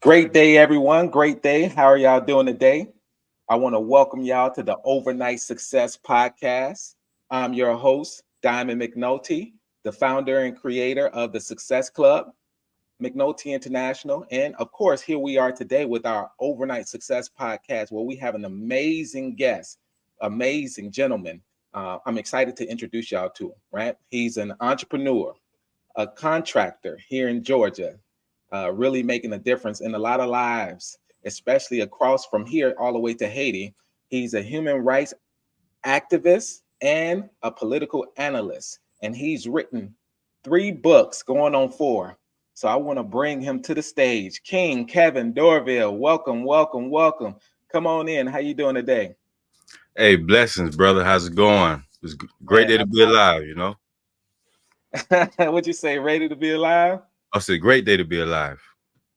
Great day, everyone. Great day. How are y'all doing today? I want to welcome y'all to the Overnight Success Podcast. I'm your host, Diamond McNulty, the founder and creator of the Success Club, McNulty International. And of course, here we are today with our Overnight Success Podcast, where we have an amazing guest, amazing gentleman. I'm excited to introduce y'all to him, right? He's an entrepreneur, a contractor here in Georgia, really making a difference in a lot of lives, especially across from here all the way to Haiti. He's a human rights activist and a political analyst, and he's written 3 books going on 4. So I want to bring him to the stage. King Kevin Dorival, welcome, welcome, welcome. Come on in. How you doing today? Hey, blessings, brother. How's it going? It's a great Man, day to be alive. what'd you say? Ready to be alive? I said, great day to be alive.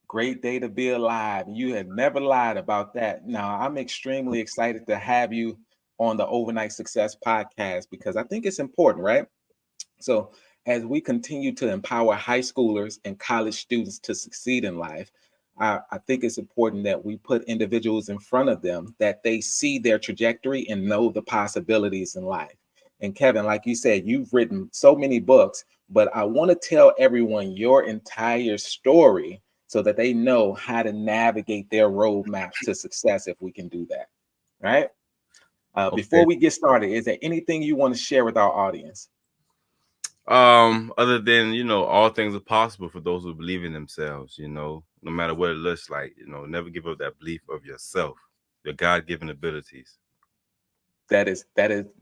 Great day to be alive. You have never lied about that. Now, I'm extremely excited to have you on the Overnight Success Podcast because I think it's important, right? So, as we continue to empower high schoolers and college students to succeed in life, I think it's important that we put individuals in front of them that they see their trajectory and know the possibilities in life. And Kevin, like you said, you've written so many books, but I want to tell everyone your entire story so that they know how to navigate their roadmaps to success if we can do that. Right? Before Okay. we get started, is there anything you want to share with our audience? Other than, all things are possible for those who believe in themselves, no matter what it looks like, never give up that belief of yourself, your God-given abilities. That is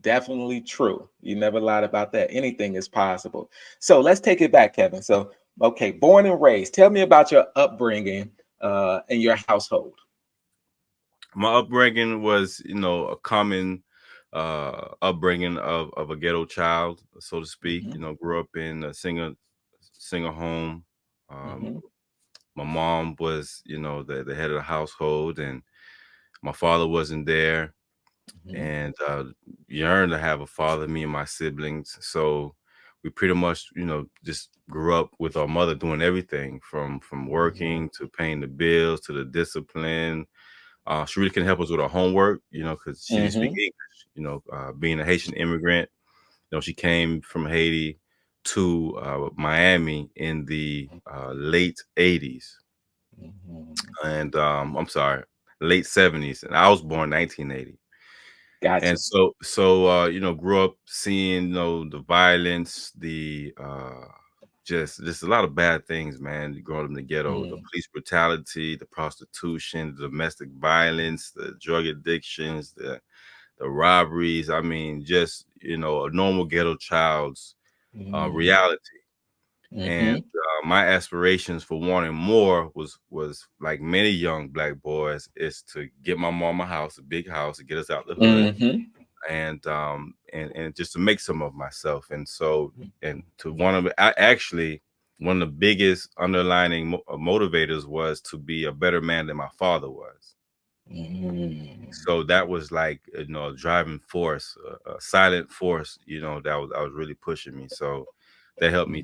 definitely true. You never lied about that. Anything is possible. So let's take it back, Kevin. So, okay, born and raised. Tell me about your upbringing in your household. My upbringing was, a common upbringing of a ghetto child, so to speak. Hmm. Grew up in a singer home. Um, Hmm. my mom was, the head of the household, and my father wasn't there. Hmm. And yearned to have a father, me and my siblings. So we pretty much, just grew up with our mother doing everything from Hmm. working to paying the bills to the discipline. She really can help us with our homework, because she didn't speak Hmm. English. Being a Haitian immigrant, she came from Haiti to Miami in the late '80s, Hmm. and I'm sorry, late '70s, and I was born 1980. And Gotcha. grew up seeing, the violence, the just a lot of bad things, man. Growing up in the ghetto, the Mm. police brutality, the prostitution, the domestic violence, the drug addictions, the robberies. I mean, just, a normal ghetto child's Mm. reality. And Hmm. my aspirations for wanting more was like many young black boys, is to get my mom a house, a big house, to get us out the hood, Hmm. and just to make some of myself. And so, and to actually one of the biggest underlining motivators was to be a better man than my father was. Hmm. So that was like, a driving force, a silent force, that was really pushing me. So that helped me,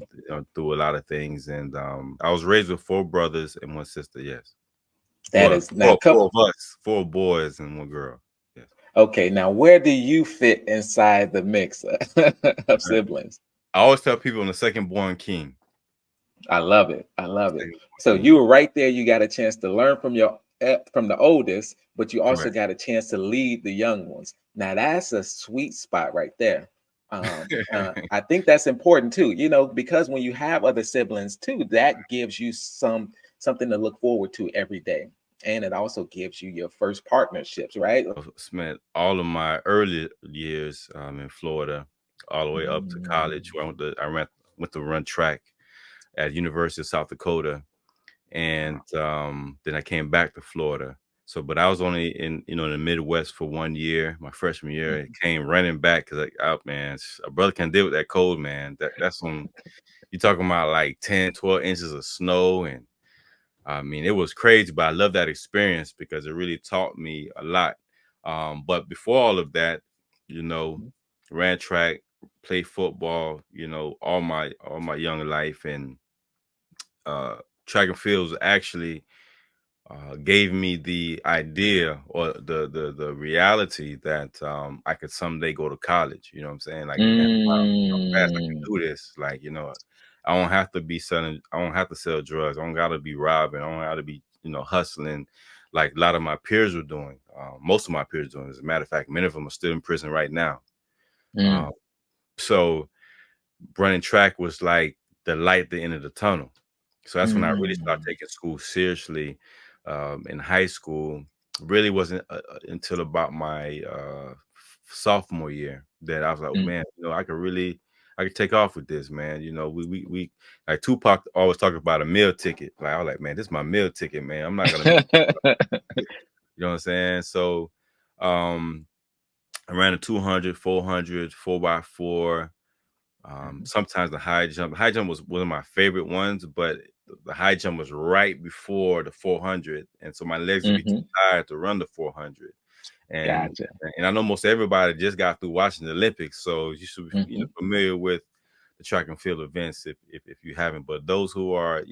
through a lot of things. And I was raised with 4 brothers and 1 sister. Yes. That Well, is now four, come. four of us, 4 boys and 1 girl. Yes. Okay, now where do you fit inside the mix of siblings? I always tell people I'm the second born king. I love it. I love it. Second born So you king. were right there. You got a chance to learn from your from the oldest, but you also Correct. got a chance to lead the young ones. Now that's a sweet spot right there. I think that's important too. Because when you have other siblings too, that gives you something to look forward to every day, and it also gives you your first partnerships, right? Spent all of my early years in Florida, all the way up to Mm. college. Where I went to run track at University of South Dakota, and then I came back to Florida. So, but I was only in the Midwest for 1 year. My freshman year, I came running back because, man, a brother can deal with that cold, man. That's when you talking about like 10, 12 inches of snow. And I mean, it was crazy, but I love that experience because it really taught me a lot. But before all of that, you know, ran track, played football, all my young life. And uh track and field was actually gave me the idea or the reality that I could someday go to college. You know what I'm saying? Like, man, how fast I can Mm, do this. Like, I don't have to be selling. I don't have to sell drugs. I don't got to be robbing. I don't have to be, hustling like a lot of my peers were doing. Most of my peers doing. As a matter of fact, many of them are still in prison right now. mm, So running track was like the light at the end of the tunnel. So that's when I really started mm, taking school seriously. In high school, really wasn't until about my sophomore year that I was like, oh, mm. man, I could take off with this, man. We like Tupac always talking about a meal ticket. Like I was like, man, this is my meal ticket, man. I'm not gonna miss. You know what I'm saying? So, um, I ran a 200, 400, 4x4. Sometimes the high jump. High jump was one of my favorite ones, but the high jump was right before the 400, and so my legs would be too Hmm. tired to run the 400. And Gotcha. and I know most everybody just got through watching the Olympics, so you should be Hmm. familiar with the track and field events if you haven't. But those who are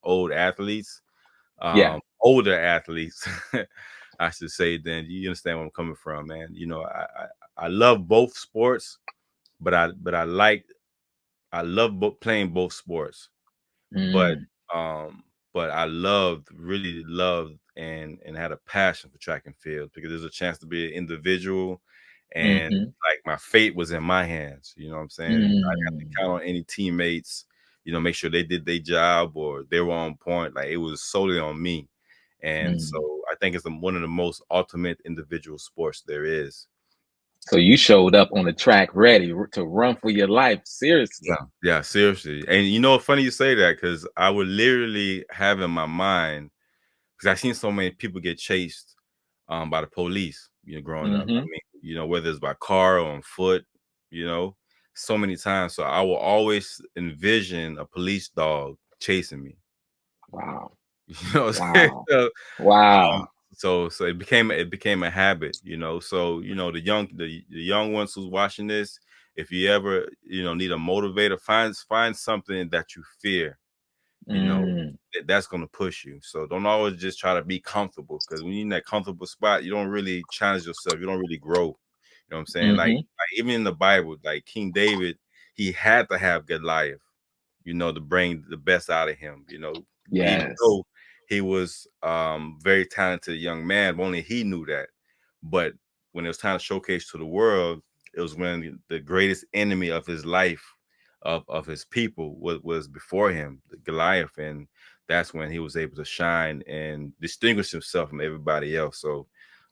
old athletes, Yeah. older athletes, I should say, then you understand where I'm coming from, man. I love both sports, but I love playing both sports, but Mm, um, but I really loved and had a passion for track and field because there's a chance to be an individual, and hmm. like my fate was in my hands. You know what I'm saying? I got to Mm, count on any teammates. Make sure they did their job or they were on point. Like it was solely on me, and so mm. I think it's one of the most ultimate individual sports there is. So you showed up on the track ready to run for your life. Yeah, Seriously. yeah, seriously. And funny you say that because I would literally have in my mind because I've seen so many people get chased by the police, growing up. I Hmm. mean, whether it's by car or on foot, so many times. So I will always envision a police dog chasing me. Wow. You know what I'm saying? Wow. Wow. So it became a habit, So the young ones who's watching this, if you ever need a motivator, find something that you fear, you know Mm, that's going to push you. So don't always just try to be comfortable because when you're in that comfortable spot, you don't really challenge yourself. You don't really grow. You know what I'm saying? Like, hmm. even in the Bible, like King David, he had to have Goliath, to bring the best out of him, even Yes. though he was very talented young man, only he knew that. But when it was time to showcase to the world, it was when the greatest enemy of his life, of his people, was before him, the Goliath, and that's when he was able to shine and distinguish himself from everybody else. So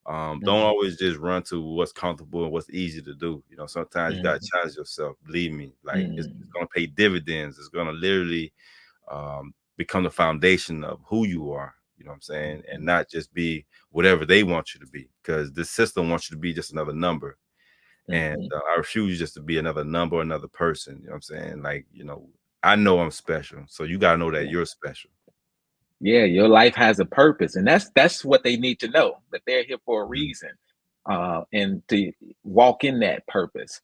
don't Hmm. always just run to what's comfortable and what's easy to do. Sometimes you got to Hmm. challenge yourself. Believe me, like it's Hmm. going to pay dividends. It's going to literally become the foundation of who you are. You know what I'm saying? And not just be whatever they want you to be, because the system wants you to be just another number. And Hmm. I refuse just to be another number, another person. You know what I'm saying? Like, I know I'm special. So you got to know that Yeah. you're special. Yeah, your life has a purpose, and that's what they need to know, that they're here for a Mhm. reason, and to walk in that purpose.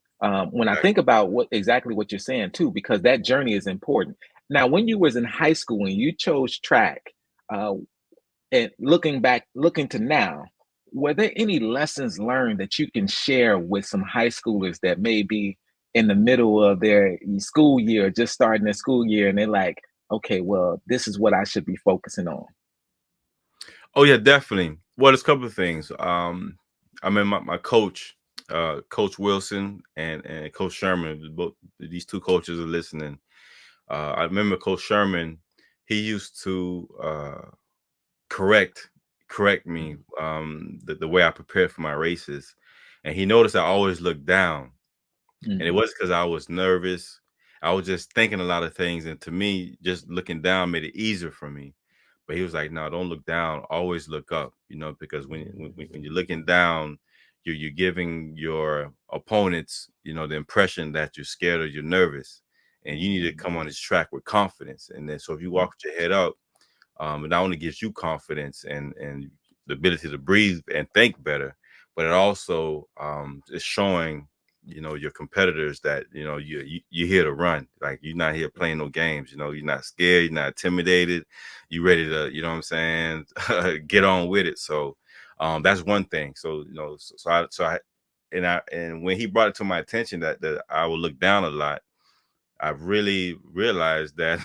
When I think Exactly. about what you're saying too, because that journey is important. Now, when you was in high school and you chose track, uh, and looking back, looking to now, were there any lessons learned that you can share with some high schoolers that may be in the middle of their school year, just starting their school year, and they're like, okay, well, this is what I should be focusing on. Oh yeah, definitely. Well, there's a couple of things. I mean, my coach, Coach Wilson and Coach Sherman, both these two coaches are listening. I remember Coach Sherman. He used to correct correct me the way I prepared for my races, and he noticed I always looked down, and it Mm, wasn't because I was nervous. I was just thinking a lot of things, and to me, just looking down made it easier for me. But he was like, "No, don't look down. Always look up." Because when you're looking down, you're giving your opponents, the impression that you're scared or you're nervous, and you need to come on this track with confidence. And then, so if you walk with your head up, it not only gives you confidence and the ability to breathe and think better, but it also is showing your competitors that you're here to run. Like, you're not here playing no games. You're not scared, you're not intimidated, you ready to, you know what I'm saying, get on with it. So that's one thing. So and when he brought it to my attention that I would look down a lot, I really realized that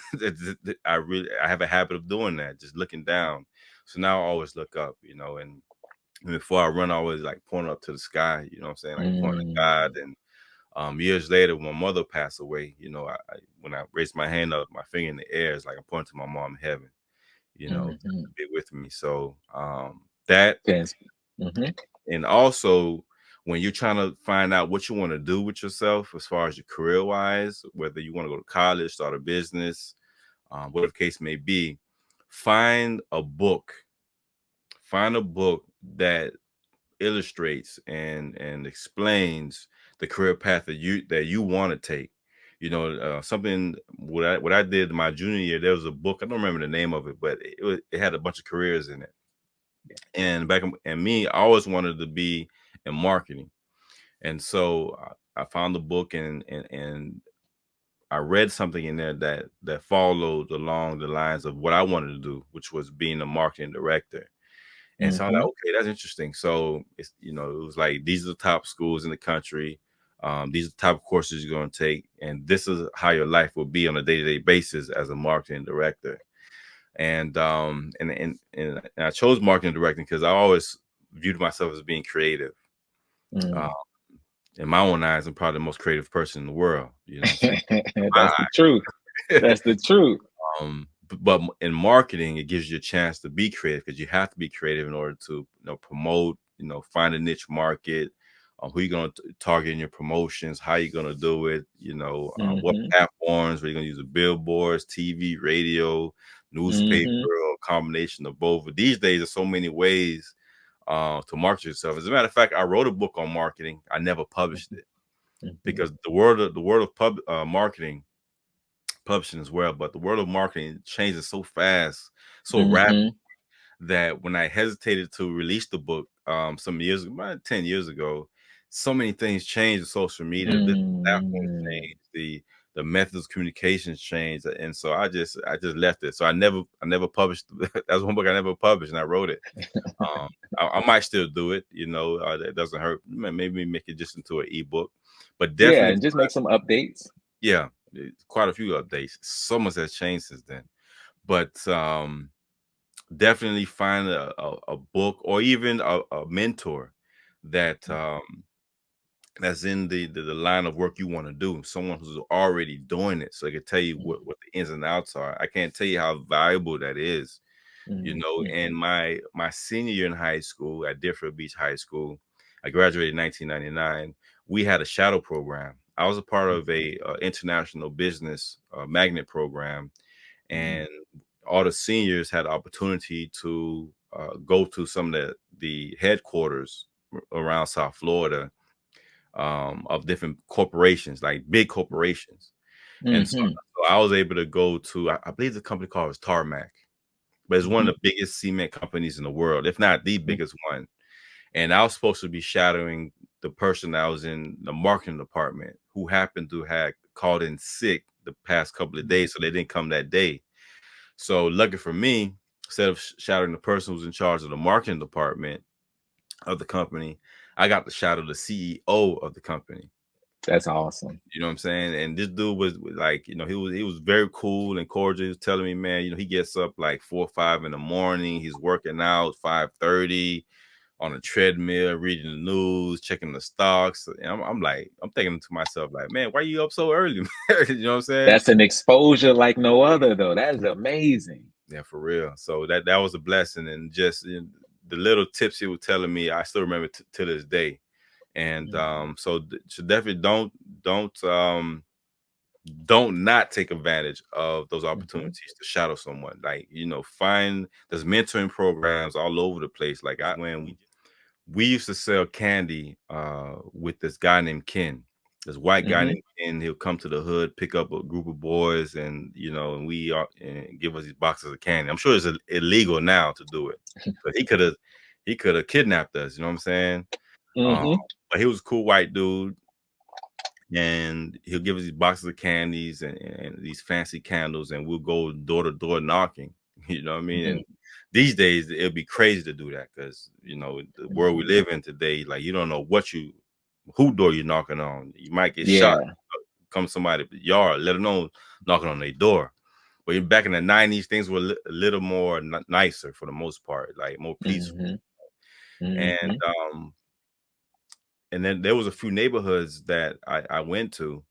I have a habit of doing that, just looking down. So now I always look up, and before I run, I always like point up to the sky, you know what I'm saying? Like pointing to God. And years later, when my mother passed away, when I raised my hand up, my finger in the air, it's like I'm pointing to my mom in heaven, to be with me. So that, Yes. Mm-hmm. and also when you're trying to find out what you want to do with yourself, as far as your career wise, whether you want to go to college, start a business, whatever the case may be, find a book. Find a book that illustrates and explains the career path that you want to take. Something what I did my junior year, there was a book, I don't remember the name of it, but it had a bunch of careers in it. And me, I always wanted to be in marketing. And so I found the book, and I read something in there that followed along the lines of what I wanted to do, which was being a marketing director. And so I'm like, okay, that's interesting. So it was like, these are the top schools in the country. These are the type of courses you're going to take, and this is how your life will be on a day-to-day basis as a marketing director. And I chose marketing directing because I always viewed myself as being creative. In my own eyes, I'm probably the most creative person in the world. You know what I'm saying? That's the truth. That's the truth. But in marketing, it gives you a chance to be creative, because you have to be creative in order to promote, find a niche market, who you're going to target in your promotions, how you're going to do it, what platforms, where you're going to use the billboards, TV, radio, newspaper, or a combination of both. But these days, there's so many ways to market yourself. As a matter of fact, I wrote a book on marketing. I never published it because the world of marketing, publishing as well, but the world of marketing changes so fast, so rapidly, that when I hesitated to release the book some years, about 10 years ago, so many things changed in social media. The platforms changed, the methods of communications changed, and so I just left it. So I never published. That's one book I never published, and I wrote it. I might still do it. That doesn't hurt. Maybe make it just into an ebook, but definitely, and just make some updates. Yeah, quite a few updates. So much has changed since then, but definitely find a book, or even a mentor that that's in the line of work you want to do. Someone who's already doing it, so they can tell you what the ins and outs are. I can't tell you how valuable that is. And my senior year in high school at Deerfield Beach High School, I graduated in 1999. We had a shadow program. I was a part of a international business magnet program, and all the seniors had the opportunity to go to some of the headquarters around South Florida of different corporations, like big corporations. And so I was able to go to, I believe the company called was Tarmac, but it's one of the biggest cement companies in the world, if not the biggest one. And I was supposed to be shadowing the person that was in the marketing department, who happened to have called in sick the past couple of days, so they didn't come that day. So lucky for me, instead of shadowing the person who's in charge of the marketing department of the company, I got to shadow the CEO of the company. That's awesome. You know what I'm saying? And this dude was like, he was very cool and cordial. He was telling me, man, he gets up like 4 or 5 in the morning. He's working out 5:30 on a treadmill, reading the news, checking the stocks. And I'm thinking to myself, like, man, why are you up so early? You know what I'm saying? That's an exposure like no other, though. That is amazing. Yeah, for real. So that was a blessing, and just the little tips he was telling me, I still remember to this day. And so definitely don't not take advantage of those opportunities to shadow someone. Like, find there's mentoring programs all over the place. Like when we used to sell candy with this guy named Ken, this white guy named Ken. He'll come to the hood, pick up a group of boys, and and we and give us these boxes of candy. I'm sure it's illegal now to do it, but he could have kidnapped us. You know what I'm saying? But he was a cool white dude. and he'll give us these boxes of candies and these fancy candles, and we'll go door to door knocking. You know what I mean? And these days it'd be crazy to do that because the world we live in today, like you don't know who door you're knocking on. You might get shot. Yeah. Come somebody yard, let alone knocking on their door. But back in the 90s, things were a little more nicer for the most part, like more peaceful. And and then there was a few neighborhoods that I went to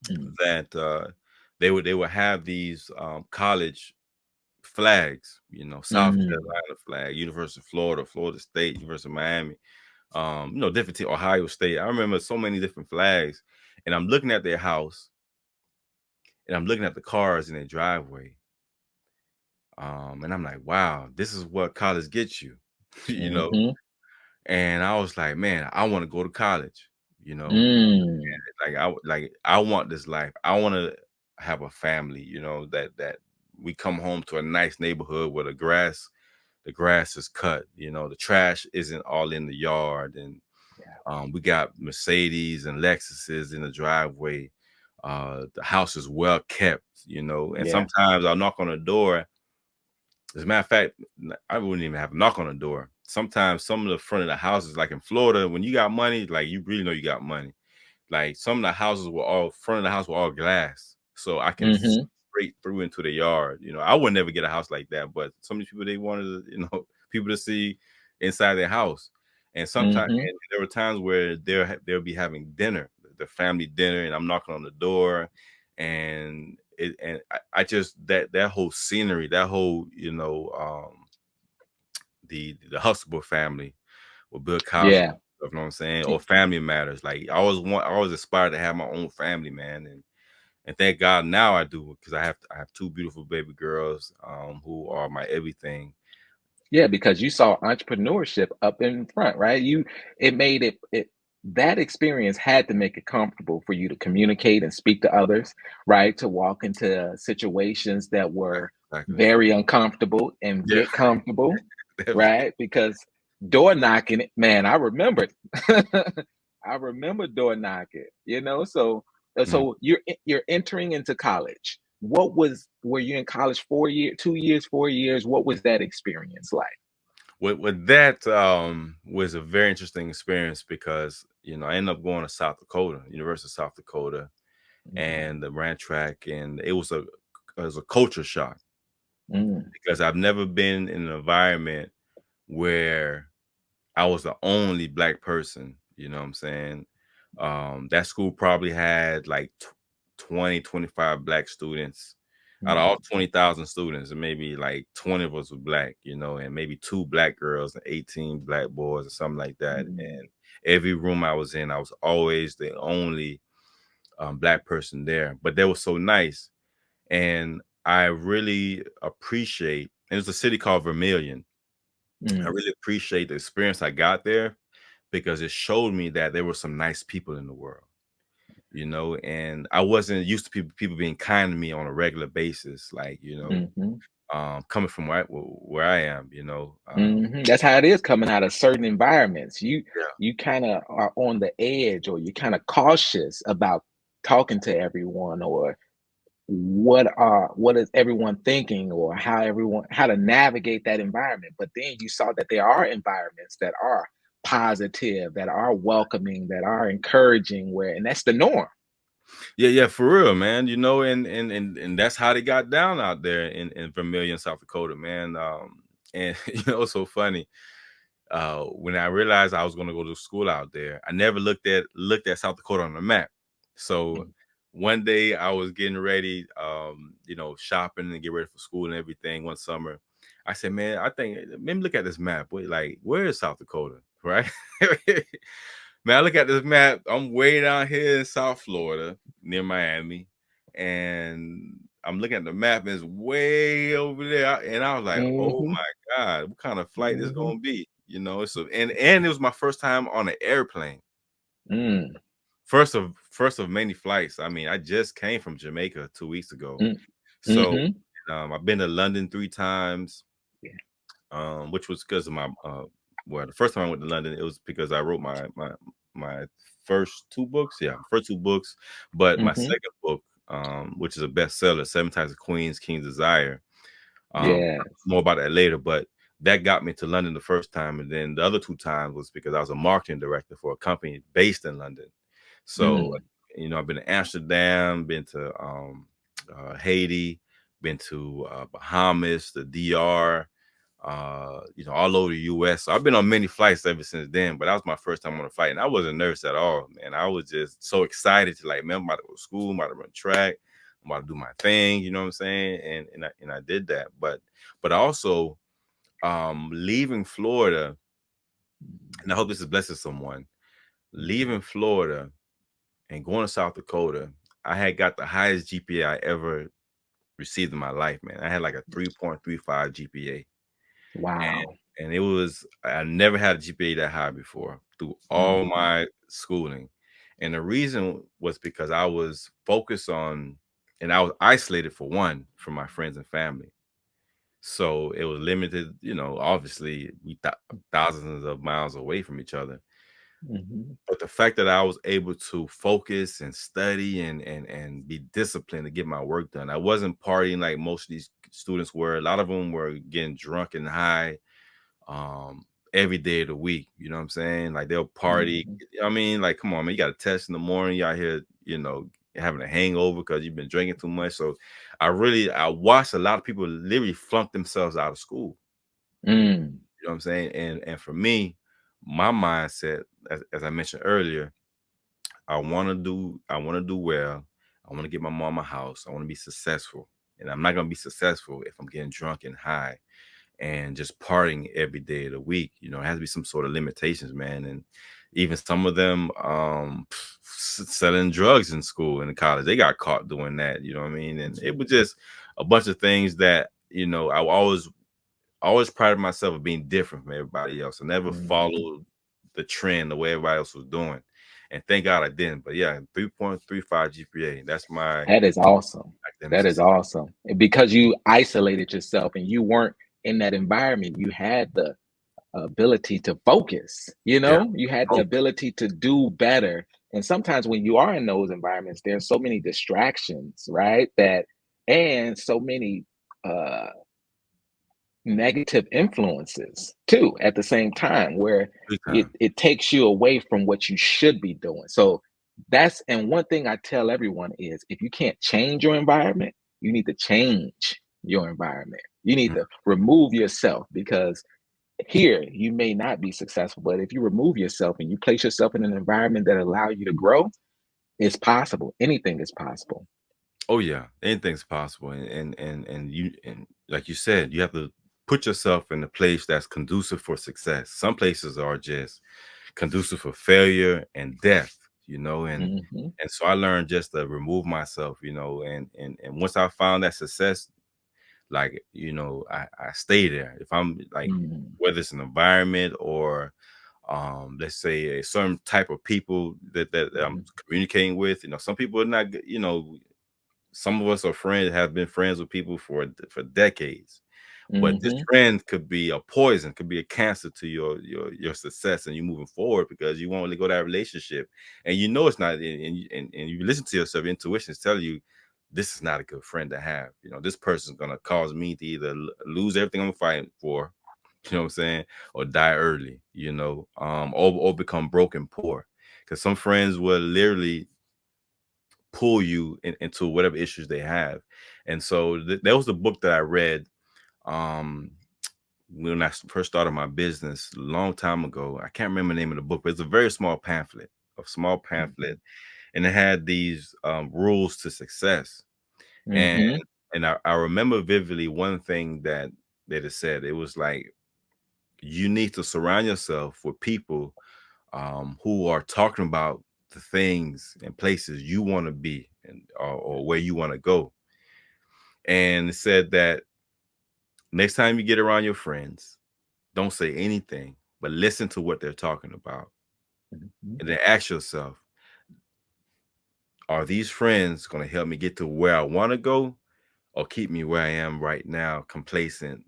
that they would have these college flags, South Carolina flag, University of Florida, Florida State, University of Miami, different Ohio State. I remember so many different flags, and I'm looking at their house, and I'm looking at the cars in their driveway, and I'm like, wow, this is what college gets you, And I was like, man, I want to go to college, I want this life. I want to have a family, that we come home to a nice neighborhood where the grass is cut, the trash isn't all in the yard, and we got Mercedes and Lexuses in the driveway. The house is well kept, and sometimes I'll knock on the door. As a matter of fact, I wouldn't even have a knock on the door. Sometimes some of the front of the houses, like in Florida, when you got money, like you really know you got money. Like some of the houses front of the house were all glass, so I can see straight through into the yard. I would never get a house like that, but some of these people, they wanted, people to see inside their house. And sometimes and there were times where they'll be having dinner, the family dinner, and I'm knocking on the door, and I just that whole scenery, that whole the Huxtable family with Bill Cosby, you know what I'm saying, or Family Matters. Like I always aspired to have my own family, man, and thank God now I do, because I have two beautiful baby girls who are my everything. Yeah, because you saw entrepreneurship up in front, right? It made it that experience had to make it comfortable for you to communicate and speak to others, right? To walk into situations that were very uncomfortable and get comfortable, right? Because door knocking, man, I remember I remember door knocking, so you're entering into college. Were you in college 4 years, 2 years, 4 years? What was that experience like? With that was a very interesting experience because I ended up going to South Dakota, University of South Dakota, and the ran track, and it was a culture shock because I've never been in an environment where I was the only Black person. You know what I'm saying? That school probably had like 20, 25 Black students. Out of all 20,000 students, and maybe like 20 of us were Black, and maybe 2 Black girls and 18 Black boys or something like that. And every room I was in, I was always the only Black person there. But they were so nice. And I really appreciate, and it's a city called Vermilion. I really appreciate the experience I got there because it showed me that there were some nice people in the world. And I wasn't used to people being kind to me on a regular basis, like, coming from where I am, That's how it is coming out of certain environments. You kind of are on the edge, or you're kind of cautious about talking to everyone, or what is everyone thinking, or how to navigate that environment. But then you saw that there are environments that are positive, that are welcoming, that are encouraging, and that's the norm. Yeah, for real, man. And that's how they got down out there in Vermilion, South Dakota, man. And it's so funny. When I realized I was going to go to school out there, I never looked at South Dakota on the map. So one day I was getting ready, shopping and get ready for school and everything one summer. I said, man, I think, let me look at this map. Wait, like, where is South Dakota? Right? Man, I look at this map. I'm way down here in South Florida, near Miami, and I'm looking at the map, and it's way over there. And I was like, oh my God, what kind of flight is gonna be? So and it was my first time on an airplane. First of many flights. I mean, I just came from Jamaica 2 weeks ago. So I've been to London 3 times, which was because of my the first time I went to London, it was because I wrote my my first two books. Yeah, first two books. But my Hmm. second book, which is a bestseller, Seven Types of Queens, King's Desire. Yes. More about that later, but that got me to London the first time, and then the other two times was because I was a marketing director for a company based in London. So, Mm. I've been to Amsterdam, been to Haiti, been to Bahamas, the DR, all over the US. So I've been on many flights ever since then, but that was my first time on a flight, and I wasn't nervous at all, man. I was just so excited to, like, man, I'm about to go to school, I'm about to run track, I'm about to do my thing, you know what I'm saying? And I did that. But also leaving Florida, and I hope this is blessing someone, leaving Florida and going to South Dakota, I had got the highest GPA I ever received in my life, man. I had like a 3.35 GPA. And Wow. and it was, I never had a GPA that high before through all Mhm. my schooling. And the reason was because I was focused on, and I was isolated for one from my friends and family. So it was limited, obviously we thousands of miles away from each other. Mhm. But the fact that I was able to focus and study and be disciplined to get my work done. I wasn't partying like most of these students were. A lot of them were getting drunk and high um every day of the week. You know what I'm saying? Like they'll party. Mhm. I mean, like, come on, man, you got a test in the morning, you out here, having a hangover because you've been drinking too much. So I watched a lot of people literally flunk themselves out of school. Mm. You know what I'm saying? And for me, my mindset, as I mentioned earlier, I want to do well. I want to get my mom a house. I want to be successful. And I'm not gonna be successful if I'm getting drunk and high and just partying every day of the week. It has to be some sort of limitations, man. And even some of them selling drugs in school and in college, they got caught doing that. You know what I mean? And it was just a bunch of things that, I always prided myself of being different from everybody else. I never Mhm. followed the trend the way everybody else was doing. And thank God I didn't. But yeah, 3.35 GPA. That's my That is awesome. academic That is success. awesome. And because you isolated yourself and you weren't in that environment, you had the ability to focus. Yeah. You had the Oh, ability to do better. And sometimes when you are in those environments, there's so many distractions, right? And so many uh negative influences too at the same time where big it, time. it takes you away from what you should be doing. So and one thing I tell everyone is if you can't change your environment, you need to change your environment. You need Mm. to remove yourself because here you may not be successful, but if you remove yourself and you place yourself in an environment that allow you to grow, it's possible. Anything is possible. Oh yeah, anything's possible, and like you said, you have to put yourself in a place that's conducive for success. Some places are just conducive for failure and death, Hmm. and so I learned just to remove myself, and once I found that success, like, I stay there. If I'm like, Hmm. whether it's an environment or let's say a certain type of people that I'm communicating with, some people are not good, some of us are friends, have been friends with people for decades. But this Hmm. trend could be a poison, could be a cancer to your success and you moving forward because you won't let go of that relationship. And it's not, and you listen to yourself, your intuition is telling you this is not a good friend to have. This person's gonna cause me to either lose everything I'm fighting for, you know what I'm saying, or die early, or become broken poor. Because some friends will literally pull you into whatever issues they have. And so that was the book that I read um when I first started my business a long time ago. I can't remember the name of the book, but it's a very small pamphlet, and it had these rules to success. And Hmm. I remember vividly one thing that it said. It was like, you need to surround yourself with people who are talking about the things and places you want to be and or where you want to go. And it said that next time you get around your friends, don't say anything, but listen to what they're talking about. Hmm. And then ask yourself, are these friends going to help me get to where I want to go or keep me where I am right now, complacent,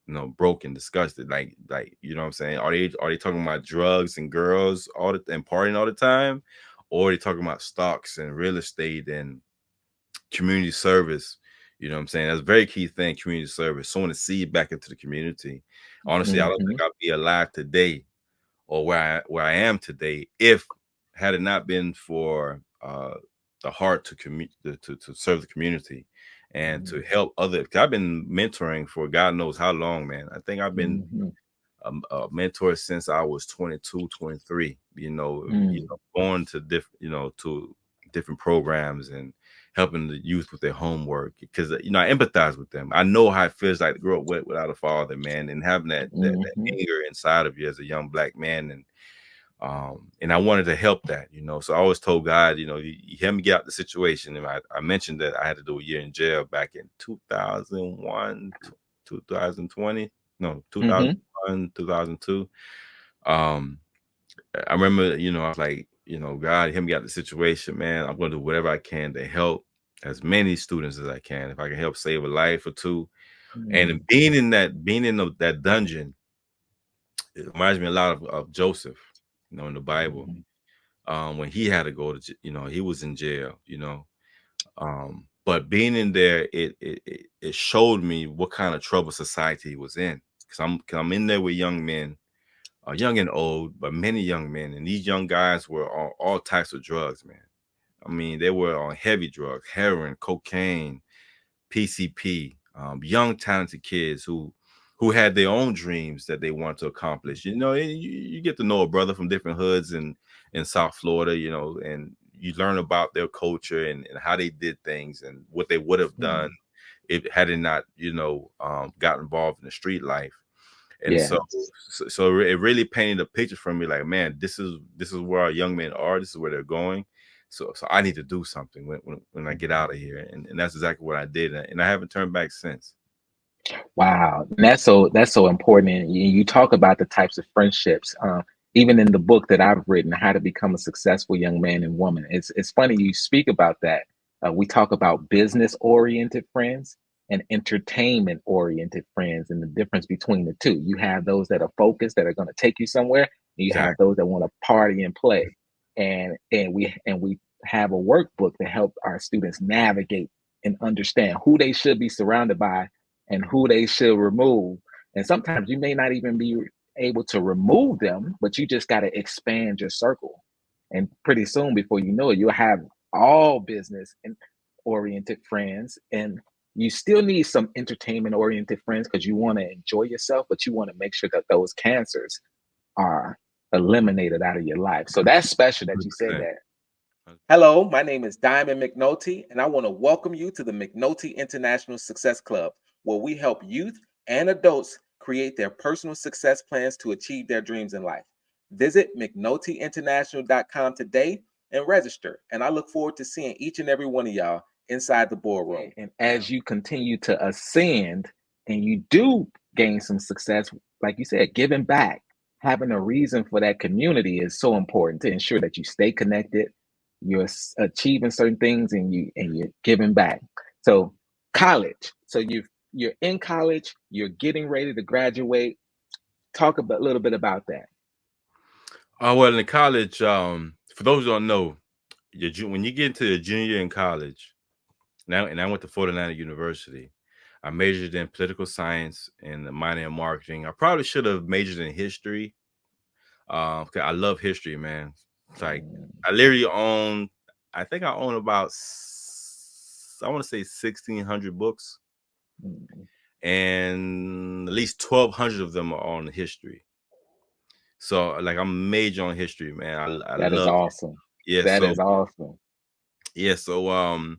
broke and disgusted. Like you know what I'm saying? Are they talking about drugs and girls and partying all the time, or are they talking about stocks and real estate and community service? You know what I'm saying? That's a very key thing, community service. Sowing a seed back into the community. Honestly, I don't think I'd be alive today or where I am today if had it not been for the heart to serve the community and to help other. Cause I've been mentoring for God knows how long, man. I think I've been a mentor since I was 22, 23. Going to different programs and helping the youth with their homework because I empathize with them. I know how it feels like to grow up without a father, man, and having that anger inside of you as a young black man, and I wanted to help that, So I always told God, you help me get out the situation. And I mentioned that I had to do a year in jail back in 2001, 2020, no, 2001, 2002. I remember, I was like, God, help me out the situation, man. I'm going to do whatever I can to help as many students as I can. If I can help save a life or two. And being in that dungeon, it reminds me a lot of Joseph, in the Bible. When he had to go to, he was in jail, but being in there, it showed me what kind of trouble society he was in. Cause I'm in there with young men, young and old, but many young men. And these young guys were on all types of drugs, man. I mean, they were on heavy drugs, heroin, cocaine, PCP, young talented kids who had their own dreams that they want to accomplish. You get to know a brother from different hoods in South Florida, and you learn about their culture and how they did things and what they would have done if had it not, got involved in the street life. And so it really painted a picture for me, like, man, this is where our young men are. This is where they're going. So I need to do something when I get out of here, and that's exactly what I did, and I haven't turned back since. Wow, and that's so important. And you talk about the types of friendships, even in the book that I've written, How to Become a Successful Young Man and Woman. It's funny you speak about that. We talk about business oriented friends and entertainment oriented friends, and the difference between the two. You have those that are focused, that are going to take you somewhere, and you have those that want to party and play. And we have a workbook to help our students navigate and understand who they should be surrounded by and who they should remove. And sometimes you may not even be able to remove them, but you just got to expand your circle. And pretty soon, before you know it, you'll have all business and oriented friends. And you still need some entertainment oriented friends because you want to enjoy yourself, but you want to make sure that those cancers are eliminated out of your life. So that's special that you said that. Hello, my name is Diamond McNulty, and I want to welcome you to the McNulty International Success Club, where we help youth and adults create their personal success plans to achieve their dreams in life. Visit McNultyInternational.com today and register. And I look forward to seeing each and every one of y'all inside the boardroom. And as you continue to ascend and you do gain some success, like you said, giving back, having a reason for that community is so important to ensure that you stay connected, you're achieving certain things, and you're giving back. So college. So you're in college, you're getting ready to graduate. Talk a little bit about that. Well, in college, for those who don't know, when you get into a junior year in college, now, and I went to Florida Atlantic University, I majored in political science and a minor in marketing. I probably should have majored in history. Cause I love history, man. It's like I literally own, I think I own about, I want to say 1,600 books, and at least 1,200 of them are on history. So like I'm major on history, man. I That is love awesome. it. Yeah, that is awesome. Yeah, so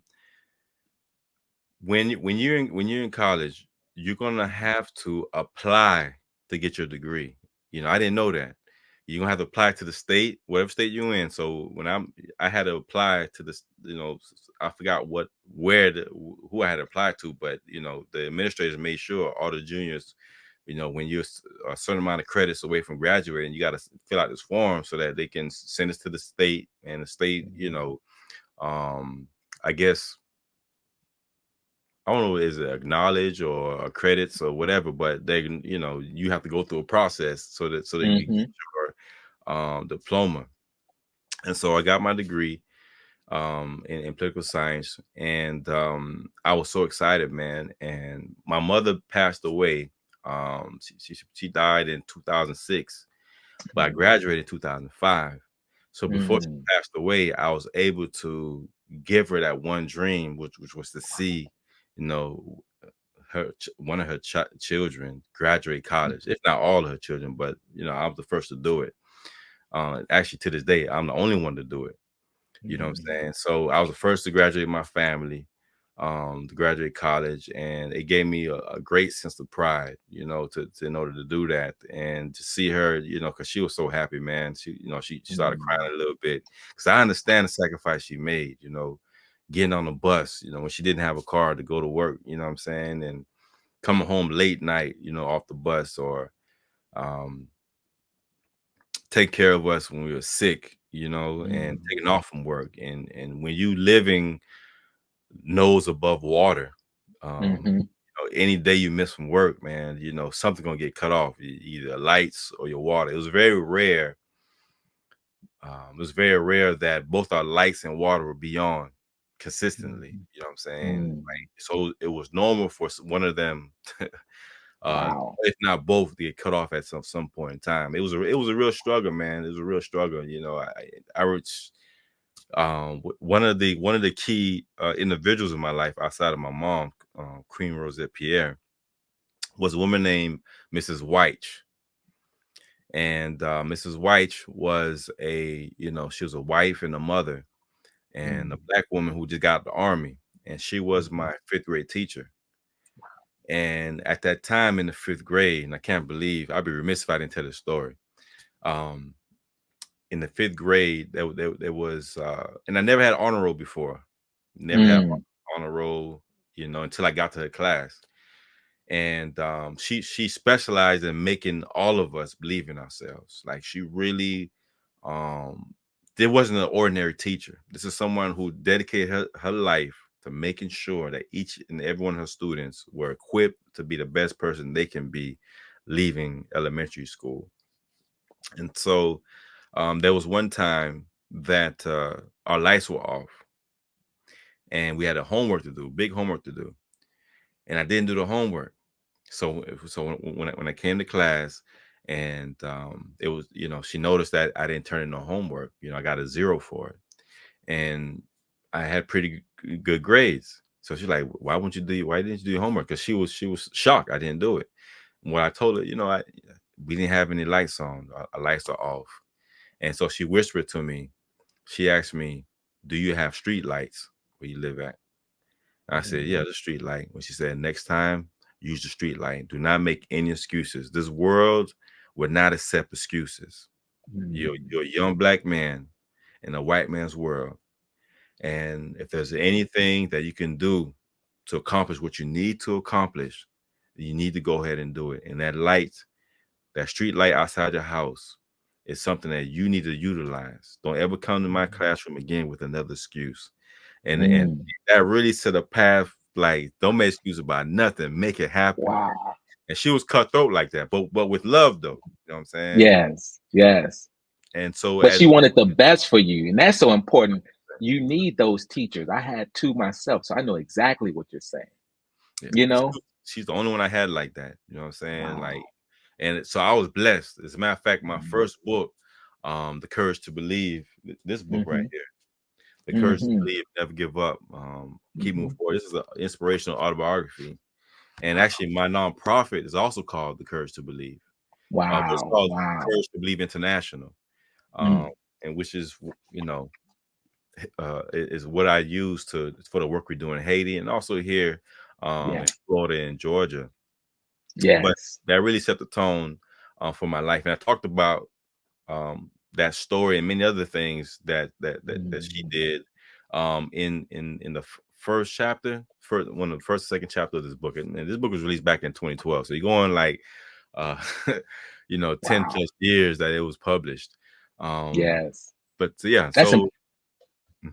when you're in college, you're gonna have to apply to get your degree. I didn't know that. You're gonna have to apply to the state, whatever state you're in. So when I had to apply to this, I forgot who I had to apply to, but the administrators made sure all the juniors, when you're a certain amount of credits away from graduating, you got to fill out this form so that they can send us to the state, and the state, I guess I don't know, is it acknowledged or credits or whatever, but they, you have to go through a process so that you Mm-hmm. get your diploma. And so I got my degree in political science, and I was so excited, man. And my mother passed away. She died in 2006, but I graduated in 2005. So before she Mm-hmm. passed away, I was able to give her that one dream, which was to see, you know, one of her children graduate college, if not all of her children. But I was the first to do it. Actually, to this day, I'm the only one to do it. You know what I'm saying? So I was the first to graduate my family, to graduate college, and it gave me a great sense of pride, to in order to do that and to see her, because she was so happy, man. She started crying a little bit because I understand the sacrifice she made, getting on the bus, when she didn't have a car to go to work, you know what I'm saying, and coming home late night, off the bus, or um, take care of us when we were sick, and taking off from work. And when you living nose above water, Mm-hmm. any day you miss from work, man, something gonna get cut off, either lights or your water. It was very rare. It was very rare that both our lights and water were be on consistently. You know what I'm saying? Mm-hmm. Like, so it was normal for one of them, Wow. if not both, to get cut off at some point in time. It was a real struggle, man. It was a real struggle. I was one of the key individuals in my life outside of my mom, Queen Rosette Pierre, was a woman named Mrs. White. And Mrs. White was she was a wife and a mother, and a black woman who just got out the army, and she was Mm-hmm. my fifth grade teacher. And at that time in the fifth grade, and I can't believe, I'd be remiss if I didn't tell the story. Um, in the fifth grade, there was, and I never had honor roll before. Never had Mm-hmm. honor roll, until I got to her class. And she specialized in making all of us believe in ourselves. Like, she really, um, there wasn't an ordinary teacher. This is someone who dedicated her life to making sure that each and every one of her students were equipped to be the best person they can be leaving elementary school. And so there was one time that our lights were off and we had a homework to do, big homework to do. And I didn't do the homework. So when I came to class, and it was, she noticed that I didn't turn in no homework. I got a 0 for it, and I had pretty good grades. So she's like, why didn't you do your homework? Because she was shocked I didn't do it. When I told her, we didn't have any lights on, our lights are off. And so she whispered to me, she asked me, do you have street lights where you live at? I said, yeah, the street light. When she said, next time, use the street light. Do not make any excuses. This world would not accept excuses. You're a young black man in a white man's world. And if there's anything that you can do to accomplish what you need to accomplish, you need to go ahead and do it. And that light, that street light outside your house, is something that you need to utilize. Don't ever come to my classroom again with another excuse. And Mm. that really set a path. Like, don't make excuses about nothing, make it happen. Wow. And she was cutthroat like that, but with love, though. You know what I'm saying? Yes. Yes. And so But she as wanted the best for you, and that's so important. You need those teachers. I had two myself, so I know exactly what you're saying. yeah, You know? she's the only one I had like that. You know what I'm saying? Wow. Like, and so I was blessed. As a matter of fact, my Mm-hmm. first book, The Courage to Believe, this book right Mm-hmm. here, The Courage to Mm-hmm. Believe, Never Give Up, Keep Moving Forward. This is an inspirational autobiography. And actually, my nonprofit is also called The Courage to Believe. It's Wow. called Wow. Courage to Believe International, Mm. and which is, is what I use for the work we do in Haiti and also here Yeah. in Florida and Georgia. But Yes. that really set the tone for my life. And I talked about that story and many other things that she Mm. did in the first chapter, one of the first second chapter of this book. And this book was released back in 2012. So you're going like uh 10 Wow. plus years that it was published. Yes. But yeah, That's so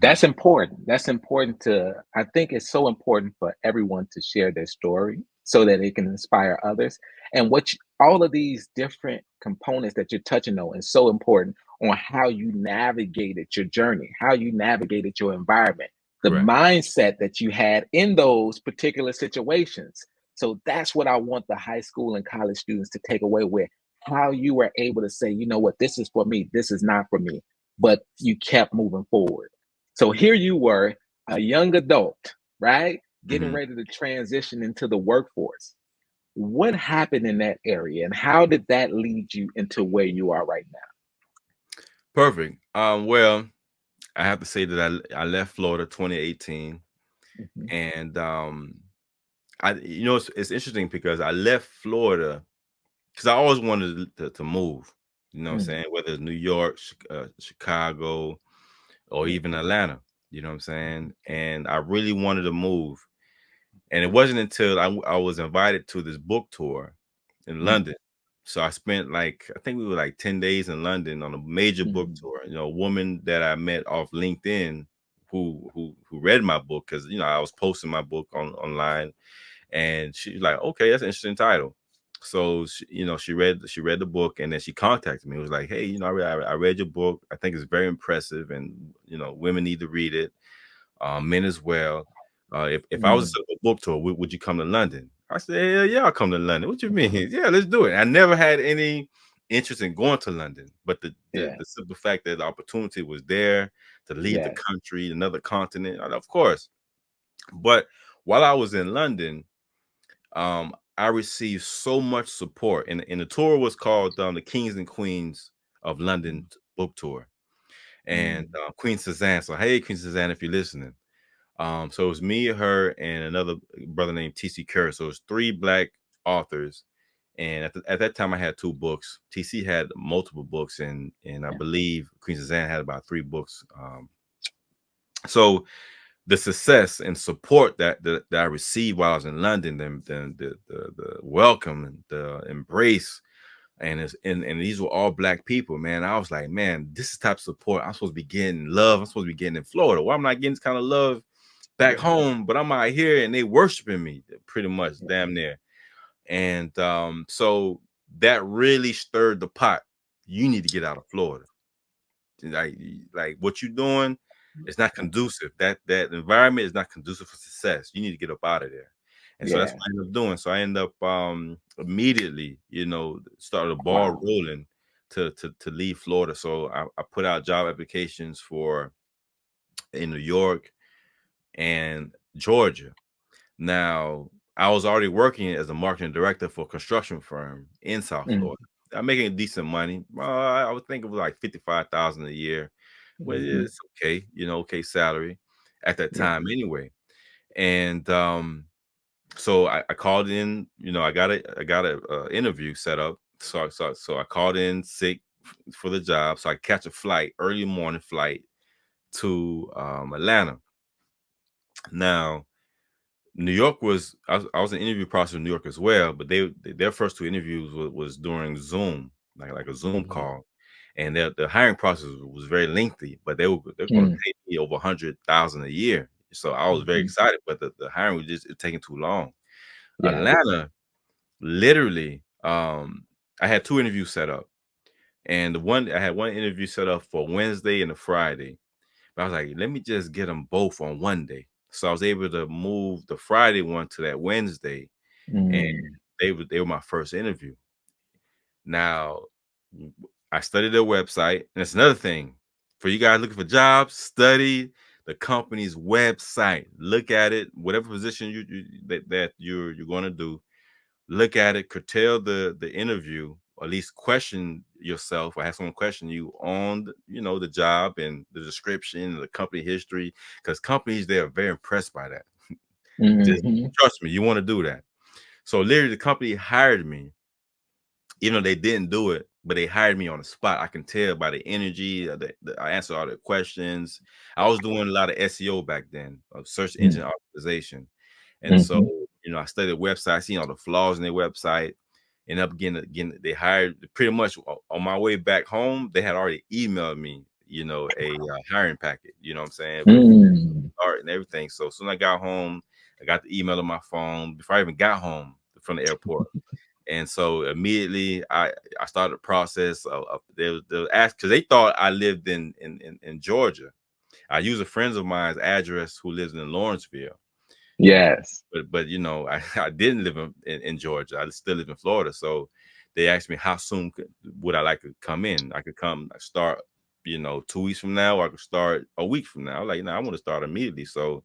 That's important. That's important to, I think it's so important for everyone to share their story so that it can inspire others. And all of these different components that you're touching on is so important on how you navigated your journey, how you navigated your environment, the Right. mindset that you had in those particular situations. So that's what I want the high school and college students to take away with how you were able to say, you know what, this is for me, this is not for me, but you kept moving forward. So here you were, a young adult, right? Getting Mhm. ready to transition into the workforce. What happened in that area and how did that lead you into where you are right Perfect. Well, I have to say that I left Florida 2018, now? Hmm. and it's interesting because I left Florida because I always wanted to move. You know what I'm Mm, saying? Whether it's New York, Chicago, or yeah. even Atlanta. You know what I'm saying? And I really wanted to move. And it wasn't until I was invited to this book tour in Mm, London. So I spent I think we were like 10 days in London on a major book mm, tour. You know, a woman that I met off LinkedIn who read my book because I was posting my book online, and she was like, okay, that's an interesting title. So she read the book, and then she contacted me. It was like, hey, I read your book. I think it's very impressive, and women need to read it, men as well. If I was mm. to a book tour, would you come to London? I said, yeah, I'll come to London. What you mean? Yeah, let's do it. I never had any interest in going to London, but Yeah. the simple fact that the opportunity was there to leave the Yes. country, another continent, of course. But while I was in London, I received so much support, and the tour was called the Kings and Queens of London book tour, and Mm, Queen Suzanne. So hey, Queen Suzanne, if you're listening. So it was me, her, and another brother named TC Kerr. So it was three black authors. And at that time, I had two books. TC had multiple books, and I yeah. believe Queen Suzanne had about three books. So the success and support that I received while I was in London, the welcome and the embrace, and these were all black people, man. I was like, man, this is the type of support I'm supposed to be getting. Love I'm supposed to be getting in Florida. Why am I not getting this kind of love back Yeah. home? But I'm out here and they worshiping me pretty much, Yeah. damn near. And so that really stirred the pot. You need to get out of Florida. like like what you're doing is not conducive. That environment is not conducive for success. You need to get up out of there. And so that's Yeah. what I ended up doing. So I ended up immediately, started a ball Wow. rolling to leave Florida. So I put out job applications for in New York and Georgia. Now, I was already working as a marketing director for a construction firm in South Mm, Florida. I'm making decent money. I would think it was like 55,000 a year. Well, mhm. it's okay, okay salary at that Yeah. time anyway. And so I called in. I got a interview set up. So I called in sick for the job, so I catch a flight, early morning flight to Atlanta. Now, New York I was in interview process in New York as well, but their first two interviews was during Zoom, like a Zoom Mhm. call, and the hiring process was very lengthy. But they're going to Mm, pay me over 100,000 a year, so I was very mhm. excited. But the hiring was just taking too long. Yeah. Atlanta, literally, I had two interviews set up, and I had one interview set up for Wednesday and a Friday. But I was like, let me just get them both on one day. So I was able to move the Friday one to that Wednesday, and Mm, they were my first interview. Now, I studied their website, and it's another thing for you guys looking for jobs. Study the company's website. Look at it, whatever position that you're going to do. Look at it, curtail the interview, or at least question yourself, or have someone question you on the job and the description, the company history, because companies, they are very impressed by that. Just mhm. trust me, you want to do that. So literally, the company hired me, even though they didn't do it, but they hired me on the spot. I can tell by the energy. I answered all the questions. I was doing a lot of SEO back then, of search engine Mm, optimization. And so, mhm. I studied the website, seen all the flaws in their website, and up again, they hired pretty much on my way back home. They had already emailed me a hiring packet. You know what I'm saying? With Mm. art and everything. So as soon as I got home, I got the email on my phone before I even got home from the airport. And so immediately I started the process of they'll ask because they thought I lived in Georgia. I used a friend of mine's address who lives in Lawrenceville. And Yes. but I didn't live in Georgia. I still live in Florida. So they asked me how soon would I like to come in. I could come start 2 weeks from now, or I could start a week from now. I was like, I want to start immediately. So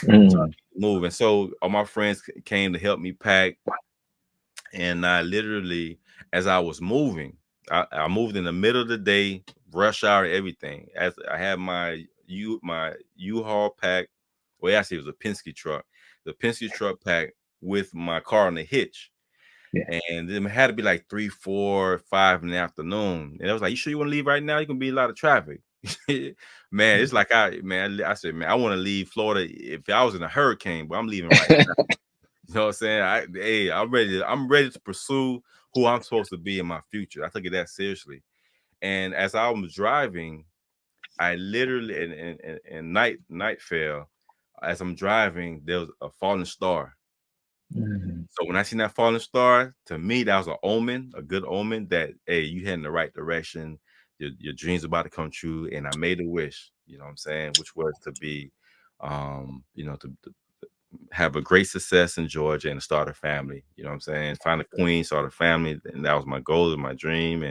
Mm. move. And so all my friends came to help me pack. And I literally, as I was moving, I moved in the middle of the day, rush hour, everything. As I had my U-Haul pack. Well, actually, it was a Penske truck. The Penske truck pack with my car on the hitch. Yeah. And then it had to be like 3, 4, 5 in the afternoon. And I was like, "You sure you want to leave right now? You're gonna be a lot of traffic." Man, it's like I said, man, I want to leave Florida if I was in a hurricane, but I'm leaving right now. You know what I'm saying? I'm ready to pursue who I'm supposed to be in my future. I took it that seriously. And as I was driving, I literally and night fell. As I'm driving, there was a falling star. Mm. So when I seen that falling star, to me, that was an omen, a good omen that, hey, you head in the right direction. Your dreams about to come true. And I made a wish, you know what I'm saying, which was to be, to have a great success in Georgia and start a family. You know what I'm saying? Find a queen, start a family. And that was my goal and my dream.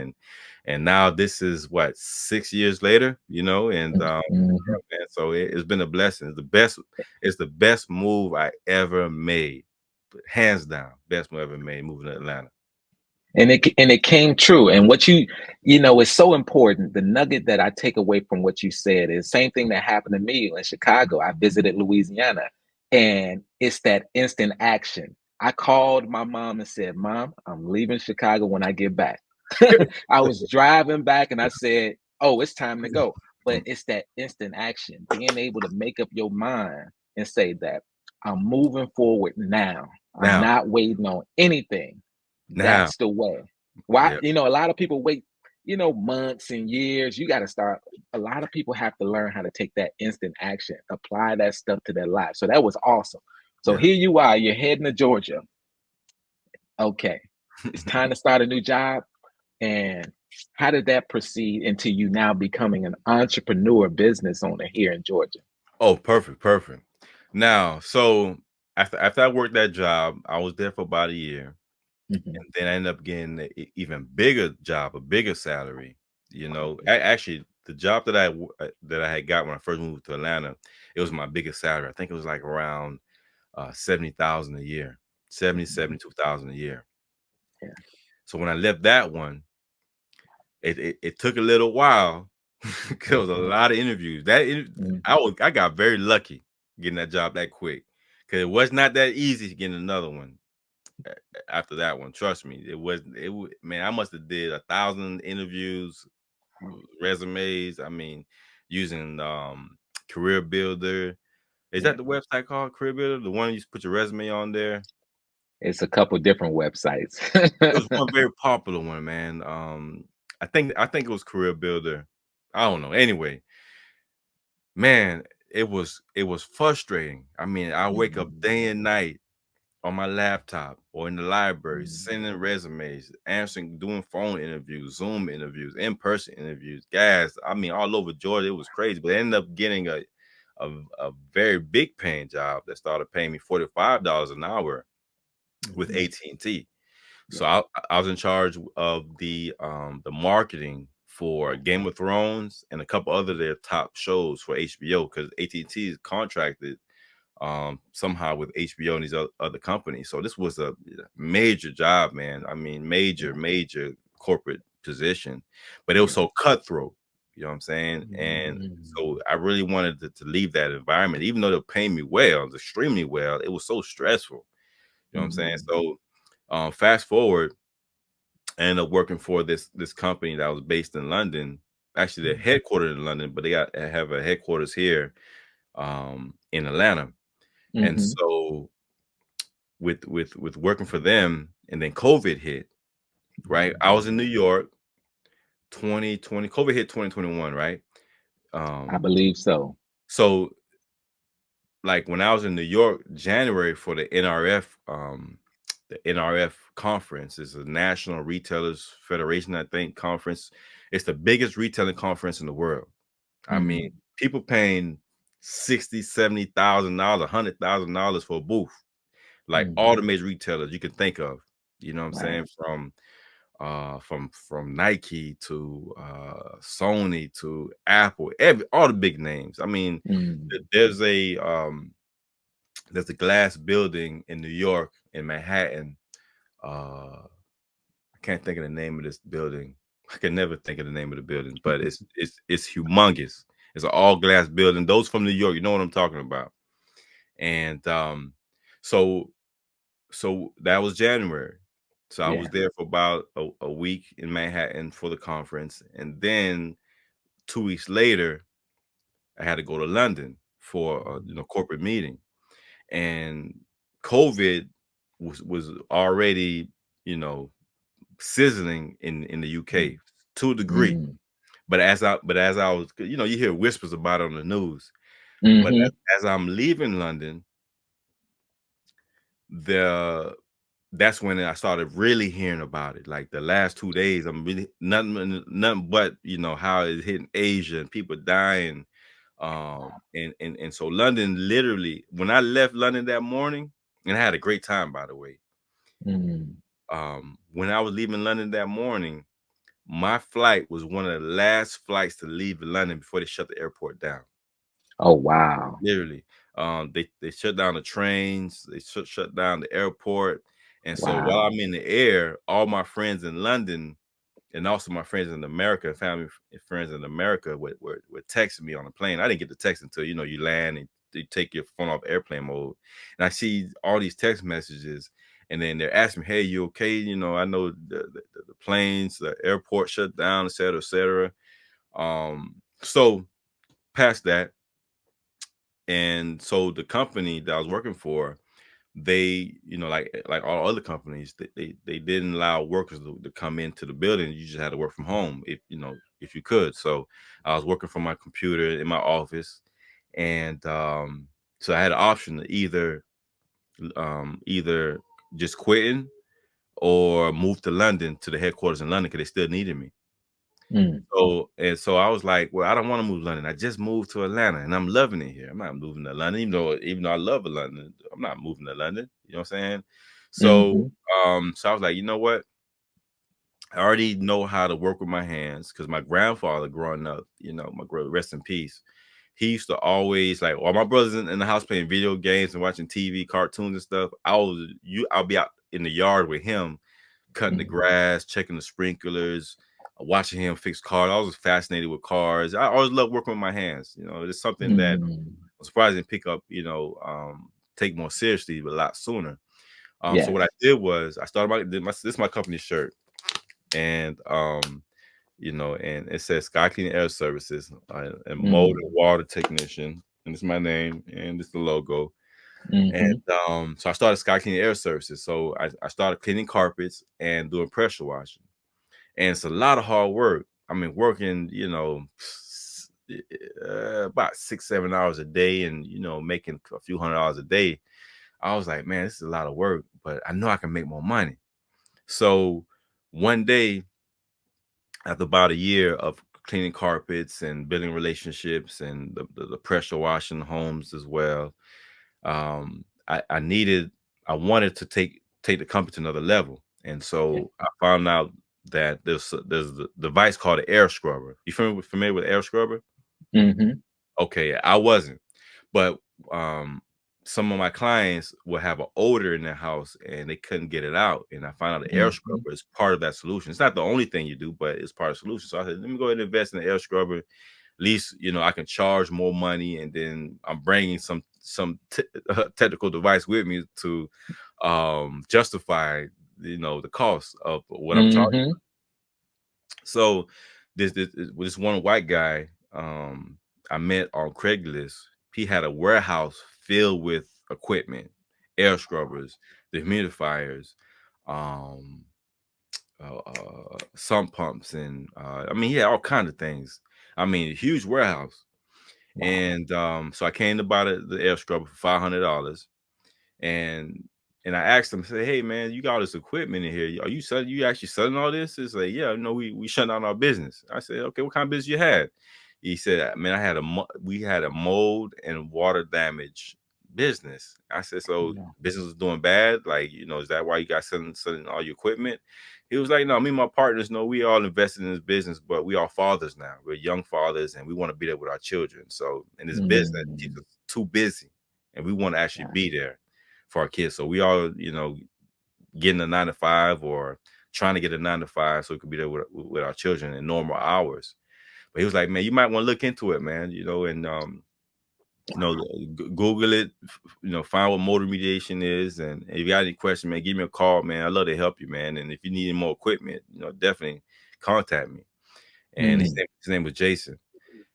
And now this is what, 6 years later, and Mhm. man, so it's been a blessing. It's the best move I ever made. Hands down, best move I ever made moving to Atlanta. And it came true. And what is so important. The nugget that I take away from what you said is same thing that happened to me in Chicago. I visited Louisiana, and it's that instant action. I called my mom and said, "Mom, I'm leaving Chicago when I get back." I was driving back and I said, "Oh, it's time to go." But it's that instant action, being able to make up your mind and say that I'm moving forward now. I'm Now, not waiting on anything. now, That's the way. Why, yeah. a lot of people wait, months and years. You got to start. A lot of people have to learn how to take that instant action, apply that stuff to their life. So that was awesome. So Yeah. here you are, you're heading to Georgia. Okay. It's time to start a new job. And how did that proceed into you now becoming an entrepreneur business owner here in Georgia? Oh, perfect. Now, so after I worked that job, I was there for about a year. Mhm. And then I ended up getting an even bigger job, a bigger salary. Actually, the job that I had got when I first moved to Atlanta, it was my biggest salary. I think it was like around 70,000 a year, 70, Mhm. 72,000 a year. Yeah. So when I left that one, it took a little while. There was a Mhm. lot of interviews. Mhm. I got very lucky getting that job that quick because it was not that easy to get another one after that one. Trust me, man, I must have did 1,000 interviews, resumes. I mean, using Career Builder. Is Yeah. that the website called Career Builder? The one you just put your resume on there? It's a couple different websites. It was one very popular one, man. I think it was Career Builder. I don't know. Anyway, man, it was frustrating. I mean, I wake up Mhm. day and night on my laptop or in the library, Mhm. sending resumes, answering, doing phone interviews, Zoom interviews, in-person interviews, guys. I mean, all over Georgia, it was crazy. But I ended up getting a very big paying job that started paying me $45 an hour with Mhm. AT&T. So Yeah. I was in charge of the marketing for Game of Thrones and a couple other their top shows for HBO because AT&T is contracted somehow with HBO and these other companies. So this was a major job, man. I mean, Yeah. major corporate position, but it was Yeah. so cutthroat. You know what I'm saying? And Mhm. so I really wanted to leave that environment, even though they're paying me well, extremely well. It was so stressful. You know what I'm saying? Mhm. So fast forward, I ended up working for this company that was based in London. Actually, they're Mhm. headquartered in London, but have a headquarters here in Atlanta. And Mhm. so with working for them, and then COVID hit, right? I was in New York, 2020. COVID hit 2021, right? I Um, believe so. so like when I was in New York, January for the NRF conference is a National Retailers Federation, I think, conference. It's the biggest retailing conference in the world. I mean, Mm, people paying 60, $70,000, $100,000 for a booth, like all the mhm. major retailers you can think of. You know what I'm Right. saying? From Nike to Sony to Apple, all the big names. I mean, Mm, there's a glass building in New York in Manhattan. I can't think of the name of this building. I can never think of the name of the building, but it's humongous. It's an all glass building. Those from New York, you know what I'm talking about. And so so that was January. So I was yeah. there for about a week in Manhattan for the conference, and then 2 weeks later, I had to go to London for a corporate meeting. And COVID was already you know sizzling in the Mm, UK to a degree. mm, But as I was, you hear whispers about it on the news. But mhm, as I'm leaving London, the that's when I started really hearing about it. Like the last 2 days, I'm really nothing but how it's hitting Asia and people dying. And so London, literally, when I left London that morning, and I had a great time, by the way. mm. When I was leaving London that morning, my flight was one of the last flights to leave London before they shut the airport down. Oh, wow. Literally, they shut down the trains, they shut down the airport, and so while Wow. I'm in the air, all my friends in London and also my friends in America, family and friends in America, were texting me on the plane. I didn't get the text until you land and you take your phone off airplane mode, and I see all these text messages, and then they're asking me, "Hey, you okay? I know the planes, the airport shut down, et cetera, et cetera." So past that, and so the company that I was working for, they like all other companies, they didn't allow workers to come into the building. You just had to work from home if you could. So I was working from my computer in my office, and so I had an option to either just quitting or move to London, to the headquarters in London, because they still needed me. Mm, So I was like, well, I don't want to move to London. I just moved to Atlanta and I'm loving it here. I'm not moving to London, even though I love London. I'm not moving to London. You know what I'm saying? So mhm, so I was like, you know what? I already know how to work with my hands because my grandfather growing up, rest in peace. He used to always, like, while my brothers in the house playing video games and watching TV, cartoons and stuff, I'll be out in the yard with him, cutting the mm, grass, checking the sprinklers, watching him fix cars. I was fascinated with cars. I always loved working with my hands. It's something that mm. I'm surprised I didn't pick up, take more seriously, but a lot sooner. So what I Yes. did was I started this is my company shirt, and and it says Sky Clean Air Services, and mold Mm, and water technician, and it's my name and it's the logo. And mhm, so I started Sky Clean Air Services. So I started cleaning carpets and doing pressure washing. And it's a lot of hard work. I mean, working, about 6, 7 hours a day, and making a few $100s a day. I was like, man, this is a lot of work, but I know I can make more money. So one day, after about a year of cleaning carpets and building relationships and the pressure washing homes as well, I wanted to take the company to another level. And yeah, so I found out that there's the device called an air scrubber. You familiar with air scrubber? mhm, Okay, I wasn't, but um, some of my clients will have an odor in their house and they couldn't get it out. And I found out the air mhm, scrubber is part of that solution. It's not the only thing you do, but it's part of the solution. So I said, let me go ahead and invest in the air scrubber. At least I can charge more money, and then I'm bringing some technical device with me to justify the cost of what I'm charging. mhm, So this one white guy I met on Craigslist, he had a warehouse filled with equipment, air scrubbers, dehumidifiers, um, sump pumps, and I mean, he had all kinds of things. I mean, a huge warehouse. Wow. And so I came to buy the air scrubber for $500. And I asked him, say, hey man, you got all this equipment in here. Are you selling? You actually selling all this? It's like, yeah, no, we shut down our business. I said, okay, what kind of business you had? He said, man, we had a mold and water damage business. I said, so Yeah. business is doing bad? Like, is that why you guys selling all your equipment? He was like, no, me and my partners, no, we all invested in this business, but we are fathers now. We're young fathers and we want to be there with our children. So in this business, keeps us too busy and we want to actually Yeah. be there for our kids. So we all, getting a 9 to 5 or trying to get a 9 to 5 so we could be there with our children in normal hours. But he was like, man, you might want to look into it, man, and Google it, find what motor mediation is. And if you got any questions, man, give me a call, man. I'd love to help you, man. And if you need more equipment, definitely contact me. And his name was Jason.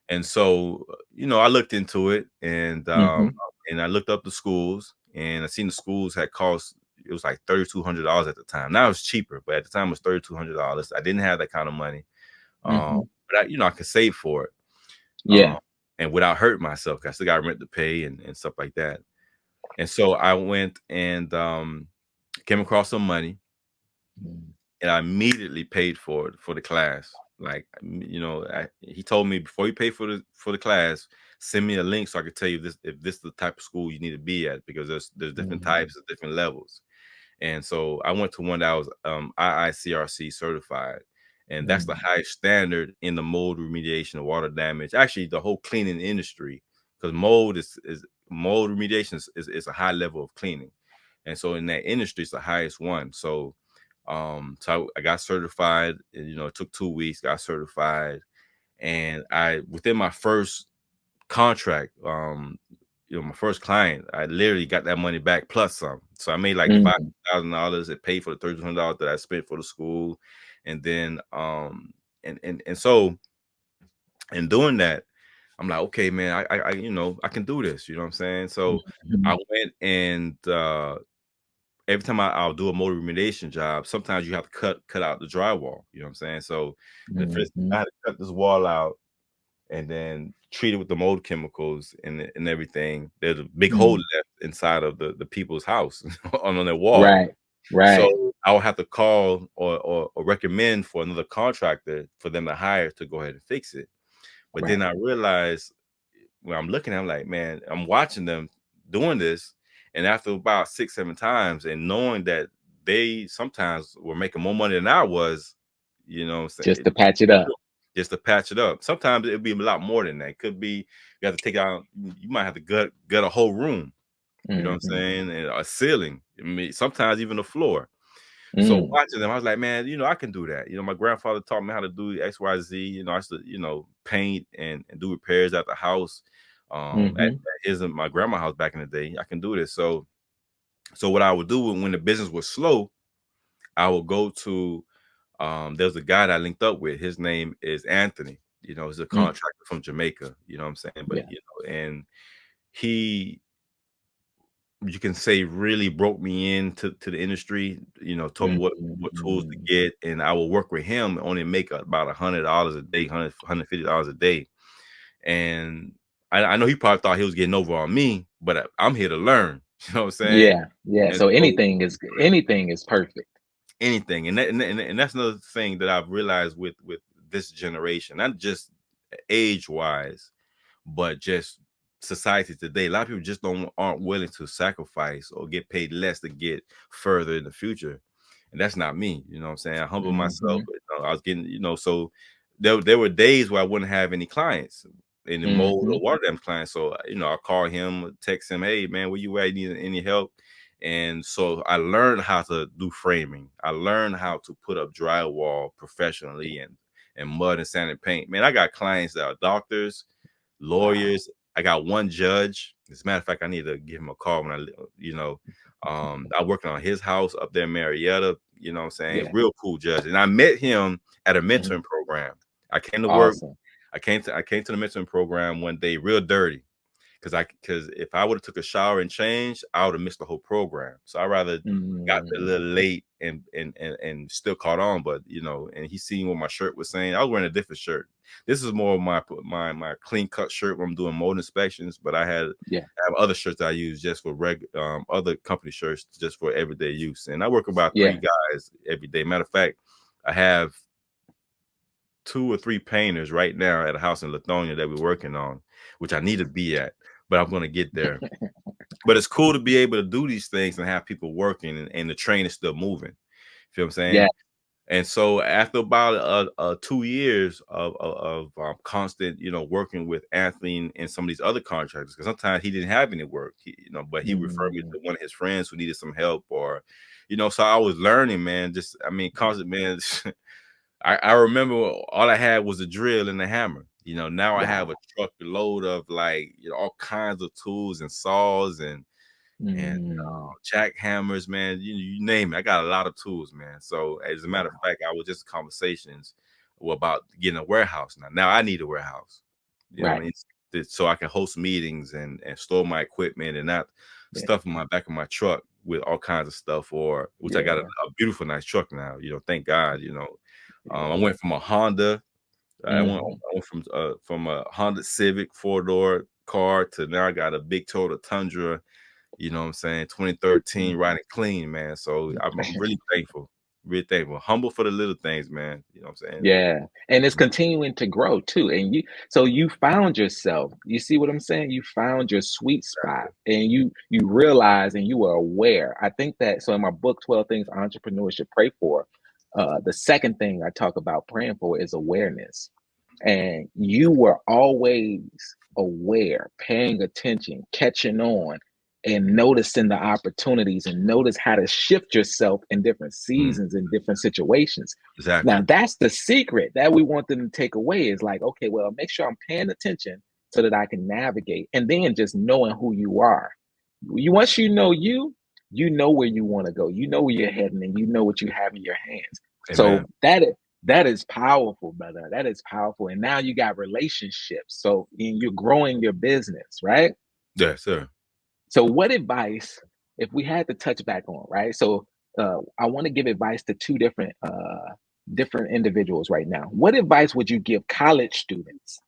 And so, I looked into it and I looked up the schools and I seen the schools had cost, it was like $3,200 at the time. Now it's cheaper, but at the time it was $3,200. I didn't have that kind of money. But I could save for it. Yeah. And without hurting myself, 'cause I still got rent to pay and stuff like that. And so I went and came across some money and I immediately paid for it for the class. Like, he told me before you pay for the class, send me a link so I could tell you if this is the type of school you need to be at, because there's different types of different levels. And so I went to one that was IICRC certified. And that's the highest standard in the mold remediation of water damage. Actually, the whole cleaning industry, because mold remediation is a high level of cleaning. And so in that industry, it's the highest one. So I got certified, and, it took 2 weeks, got certified. And within my first contract, my first client, I literally got that money back plus some. So I made like $5,000. It paid for the $3,200 that I spent for the school. And then, and so in doing that, I'm like, okay, man, I can do this. You know what I'm saying? So I went and, every time I'll do a motor remediation job, sometimes you have to cut out the drywall. You know what I'm saying? So the first I had to cut this wall out and then treat it with the mold chemicals and everything. There's a big hole left inside of the people's house on their wall. Right. So I would have to call or recommend for another contractor for them to hire to go ahead and fix it. But then I realized when I'm looking, I'm like, man, I'm watching them doing this. And after about 6-7 times and knowing that they sometimes were making more money than I was, just to patch it up. Just to patch it up. Sometimes it'd be a lot more than that. It could be you have to take out, you might have to gut a whole room. You know what I'm saying? And a ceiling. I mean, sometimes even the floor. So watching them, I was like, man, I can do that. My grandfather taught me how to do XYZ. I used to, paint and do repairs at the house. At my grandma's house back in the day. I can do this. So what I would do when the business was slow, I would go to there's a guy that I linked up with. His name is Anthony. He's a contractor from Jamaica. You know what I'm saying? But and he, you can say, really broke me into the industry. Told me what tools to get, and I will work with him, only make about $100 a day, $150 a day. And I know he probably thought he was getting over on me, but I'm here to learn. You know what I'm saying? Yeah. And So anything is perfect. Anything, and that's another thing that I've realized with this generation, not just age wise, but just society today. A lot of people just aren't willing to sacrifice or get paid less to get further in the future, and that's not me. You know what I'm saying? I humble myself. But, I was getting, so there were days where I wouldn't have any clients in the mold or water damage clients. So I call him, text him, hey man, where you at? Need any help? And so I learned how to do framing. I learned how to put up drywall professionally and mud and sand and paint. Man, I got clients that are doctors, lawyers. I got one judge. As a matter of fact, I need to give him a call when I'm working on his house up there in Marietta. You know what I'm saying? Real cool judge. And I met him at a mentoring program. I came to work. I came to the mentoring program one day, real dirty. because if I would have took a shower and changed, I would have missed the whole program. So I rather got there a little late and still caught on. But and he seen what my shirt was saying. I was wearing a different shirt. This is more of my clean cut shirt when I'm doing mold inspections. But I have other shirts I use just for other company shirts just for everyday use. And I work about 3 guys every day. Matter of fact, I have 2 or 3 painters right now at a house in Lithonia that we're working on, which I need to be at, but I'm going to get there. But it's cool to be able to do these things and have people working and the train is still moving. Feel what I'm saying? Yeah. And so after about 2 years of constant, working with Anthony and some of these other contractors, because sometimes he didn't have any work, but he referred me to one of his friends who needed some help, or, so I was learning, man. Constant, man. I remember all I had was a drill and a hammer. Now I have a truck load of all kinds of tools and saws and jackhammers, man. You name it. I got a lot of tools, man. So as a matter of fact, I was just conversations about getting a warehouse now. Now I need a warehouse. You know what I mean? So I can host meetings and store my equipment and not stuff in my back of my truck with all kinds of stuff, which I got a beautiful, nice truck now. Thank God. I went from a Honda. I went from a Honda Civic 4-door car to now I got a big Toyota Tundra. You know what I'm saying? 2013, riding clean, man. So I'm really thankful. Really thankful. Humble for the little things, man. You know what I'm saying? Yeah. And it's continuing to grow too. And you found yourself. You see what I'm saying? You found your sweet spot and you realize and you are aware. I think that so in my book, 12 Things Entrepreneurs Should Pray For, the second thing I talk about praying for is awareness. And you were always aware, paying attention, catching on, and noticing the opportunities and notice how to shift yourself in different seasons and different situations. Exactly. Now, that's the secret that we want them to take away is like, okay, well, make sure I'm paying attention so that I can navigate. And then just knowing who you are. Once you know where you want to go. You know where you're heading and you know what you have in your hands. Amen. So that is powerful, brother. That is powerful. And now you got relationships. So you're growing your business, right? Yes, sir. So what advice, if we had to touch back on, right? So I want to give advice to 2 different individuals right now. What advice would you give college students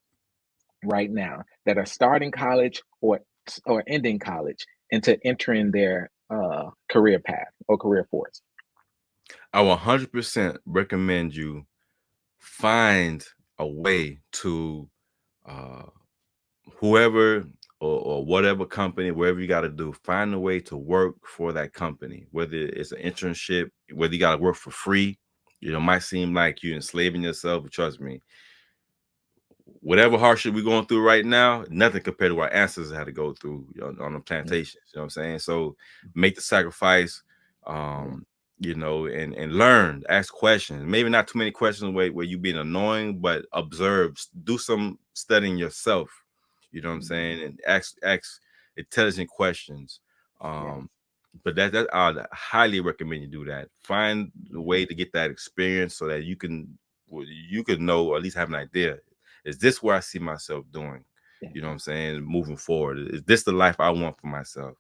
right now that are starting college or ending college into entering their career path or career force? I will 100% recommend you find a way to whoever or whatever company, wherever you got to do, find a way to work for that company, whether it's an internship, whether you got to work for free. It might seem like you're enslaving yourself, but trust me, whatever hardship we're going through right now, nothing compared to what our ancestors had to go through on the plantations. You know what I'm saying? So make the sacrifice, and learn, ask questions. Maybe not too many questions where you being annoying, but observe, do some studying yourself. You know what I'm saying? And ask intelligent questions. But that I'd highly recommend you do that. Find a way to get that experience so that you can know, or at least have an idea. Is this where I see myself doing? You know what I'm saying? Moving forward. Is this the life I want for myself?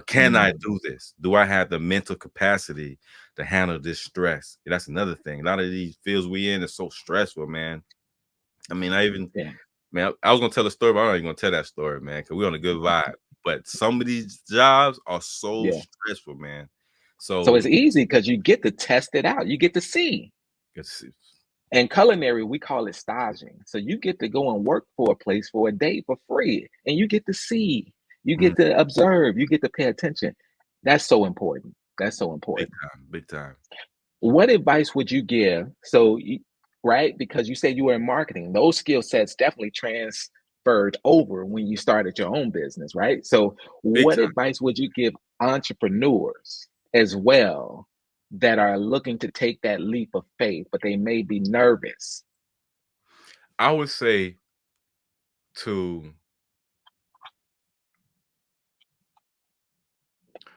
Can I do this? Do I have the mental capacity to handle this stress? That's another thing. A lot of these fields we in is so stressful, man. I mean, man, I was gonna tell a story, but I'm not even gonna tell that story, man, because we're on a good vibe. But some of these jobs are so stressful, man. So it's easy because you get to test it out. You get to see. And culinary, we call it staging. So you get to go and work for a place for a day for free, and you get to see, you get to observe, you get to pay attention. That's so important. That's so important. Big time. What advice would you give? So, right, because you said you were in marketing, those skill sets definitely transferred over when you started your own business, right? So, what advice would you give entrepreneurs as well that are looking to take that leap of faith, but they may be nervous? I would say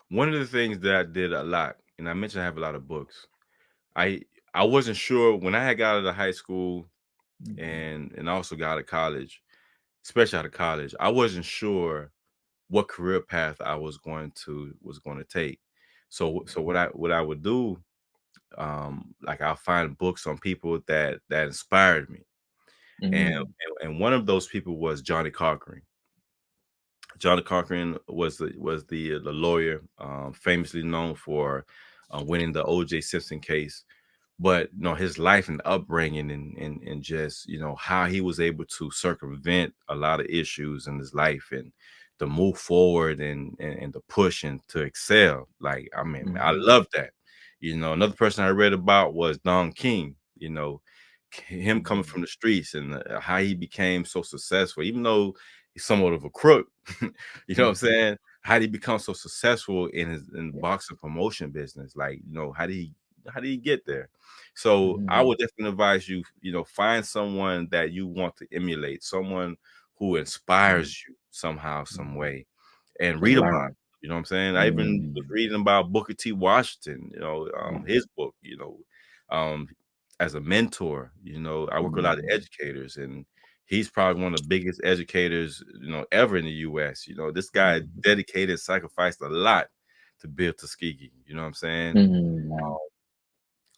one of the things that I did a lot, and I mentioned I have a lot of books. I wasn't sure when I had got out of high school and also got out of college, especially out of college. I wasn't sure what career path I was going to take. So what I would do, like I'll find books on people that inspired me, and Mm, and one of those people was Johnny Cochran. Johnny Cochran was the lawyer, famously known for winning the O.J. Simpson case. But his life and upbringing, and just how he was able to circumvent a lot of issues in his life, and to move forward, and to push and to excel. Like, I mean, I mm, love that. Another person I read about was Don King. Him coming mm, from the streets, and how he became so successful, even though he's somewhat of a crook. You know what I'm mm, saying? How did he become so successful in yeah, boxing promotion business? Like, how did he get there? So I mm, would definitely advise you, find someone that you want to emulate, someone who mm, inspires you somehow, mm, some way, and to read about learn. it. You know what I'm saying? I even was Mm, reading about Booker T. Washington, yeah, his book, um, as a mentor. I work with a lot of mm, educators, and he's probably one of the biggest educators, ever in the US. This guy mm, dedicated, sacrificed a lot to build Tuskegee. You know what I'm saying? mm,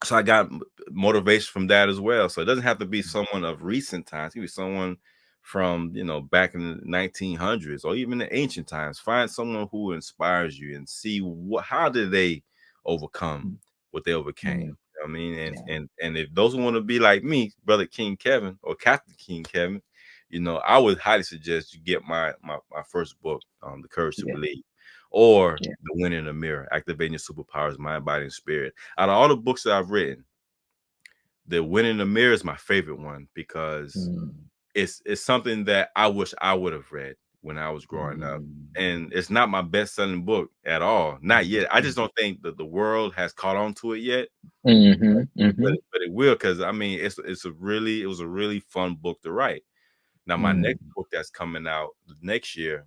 So I got motivation from that as well. So it doesn't have to be someone of recent times. It can be someone from back in the 1900s, or even the ancient times. Find someone who inspires you, and see how did they overcome mm, what they overcame. mm, You know what I mean? And yeah, and if those want to be like me, brother King Kevin or Captain King Kevin, I would highly suggest you get my first book, The Courage to yeah, Believe, or yeah, The Winner in the Mirror, Activating Your Superpowers, Mind, Body, and Spirit. Out of all the books that I've written, The Winner in the Mirror is my favorite one, because mm, it's something that I wish I would have read when I was growing up. mm, And it's not my best-selling book at all. Not mm, yet. I mm, just don't think that the world has caught on to it yet. mhm, But mhm, but it will, because I mean it was a really fun book to write. Now my mm, next book that's coming out next year,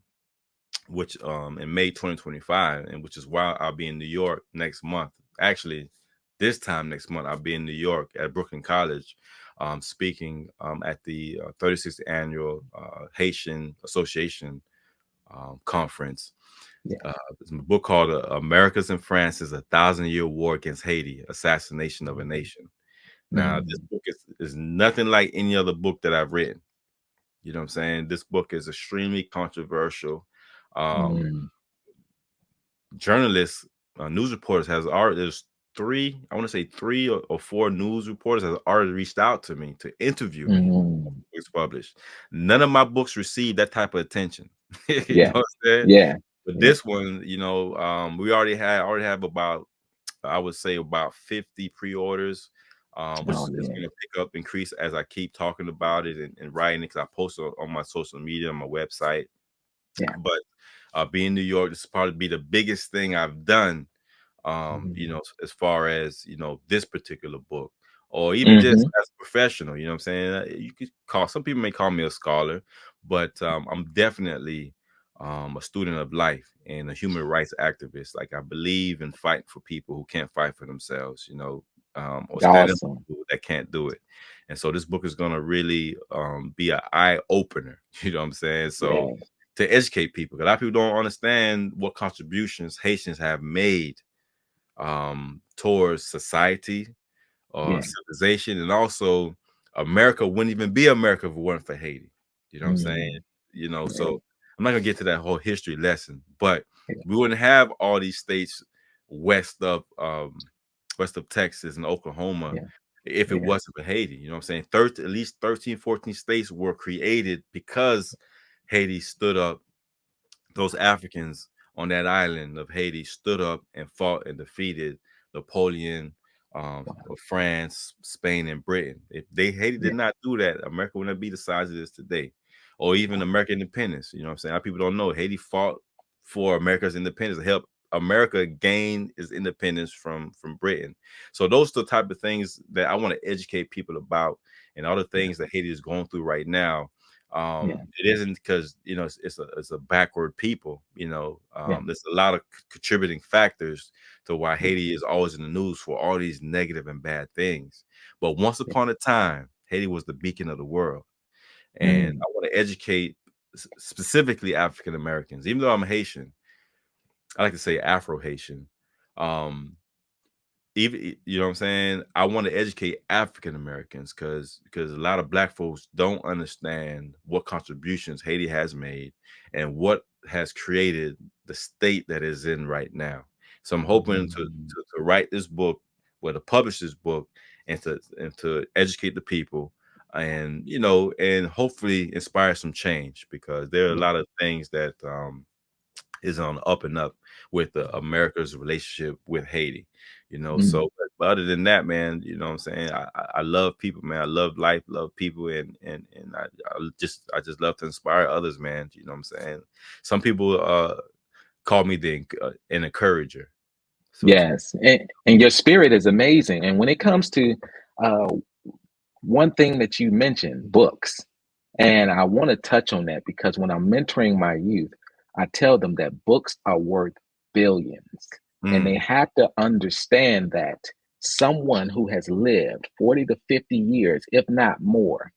which in May 2025, and which is why I'll be in New York next month. Actually, this time next month I'll be in New York at Brooklyn College, speaking at the 36th annual Haitian Association conference. yeah, It's a book called America's and France's A Thousand-Year War Against Haiti: Assassination of a mm, Nation. Now, this mm, book is nothing like any other book that I've written. You know what I'm saying? This book is extremely controversial. Um, mm, Journalists, news reporters has already there's three, I want to say three or four news reporters has already reached out to me to interview me. mm, It's published. None of my books received that type of attention. You know yeah, what I'm saying? yeah, But yeah, this one, we already have about, I would say, about 50 pre-orders, which oh is yeah, going to pick up, increase as I keep talking about it, and writing it, because I post on my social media, on my website. yeah, But being in New York, this will probably be the biggest thing I've done, mm, as far as, this particular book, or even just mhm, as a professional. You know what I'm saying? You could call, some people may call me a scholar, but I'm definitely a student of life and a human rights activist. Like, I believe in fighting for people who can't fight for themselves, or standing up awesome, for people that can't do it. And so this book is going to really be an eye opener. You know what I'm saying? So, yes, to educate people, 'cause a lot of people don't understand what contributions Haitians have made towards society, yeah, civilization, and also America wouldn't even be America if it weren't for Haiti. You know what I'm saying? mm, yeah, So I'm not gonna get to that whole history lesson, but yeah, we wouldn't have all these states west of Texas and Oklahoma yeah, if it yeah, wasn't for Haiti. You know what I'm saying? 30, at least 13, 14 states were created because Haiti stood up. Those Africans on that island of Haiti stood up and fought and defeated Napoleon, wow, of France, Spain, and Britain. If Haiti yeah, did not do that, America wouldn't be the size it is today, or even wow, American independence. You know what I'm saying? A lot of people don't know Haiti fought for America's independence to help America gain its independence from Britain. So those are the type of things that I want to educate people about, and all the yeah, things that Haiti is going through right now. yeah, It isn't because it's a backward people. yeah, There's a lot of contributing factors to why yeah, Haiti is always in the news for all these negative and bad things. But once yeah, upon a time, Haiti was the beacon of the world, and mm, I want to educate. specifically African Americans. Even though I'm Haitian, I like to say Afro Haitian. Um, even you know what I'm saying. I want to educate African Americans because a lot of Black folks don't understand what contributions Haiti has made and what has created the state that is in right now. So I'm hoping to write this book, to publish this book, and to educate the people, and and hopefully inspire some change, because there are a Yeah. lot of things that is on the up and up with America's relationship with Haiti, Mm. So, but other than that, man, you know what I'm saying? I love people, man. I love life, love people, and I just love to inspire others, man. You know what I'm saying? Some people call me an encourager, so to speak. Yes, and your spirit is amazing. And when it comes to uh, one thing that you mentioned, books, and I want to touch on that because when I'm mentoring my youth, I tell them that books are worth billions, and they Mm. have to understand that someone who has lived 40 to 50 years, if not more,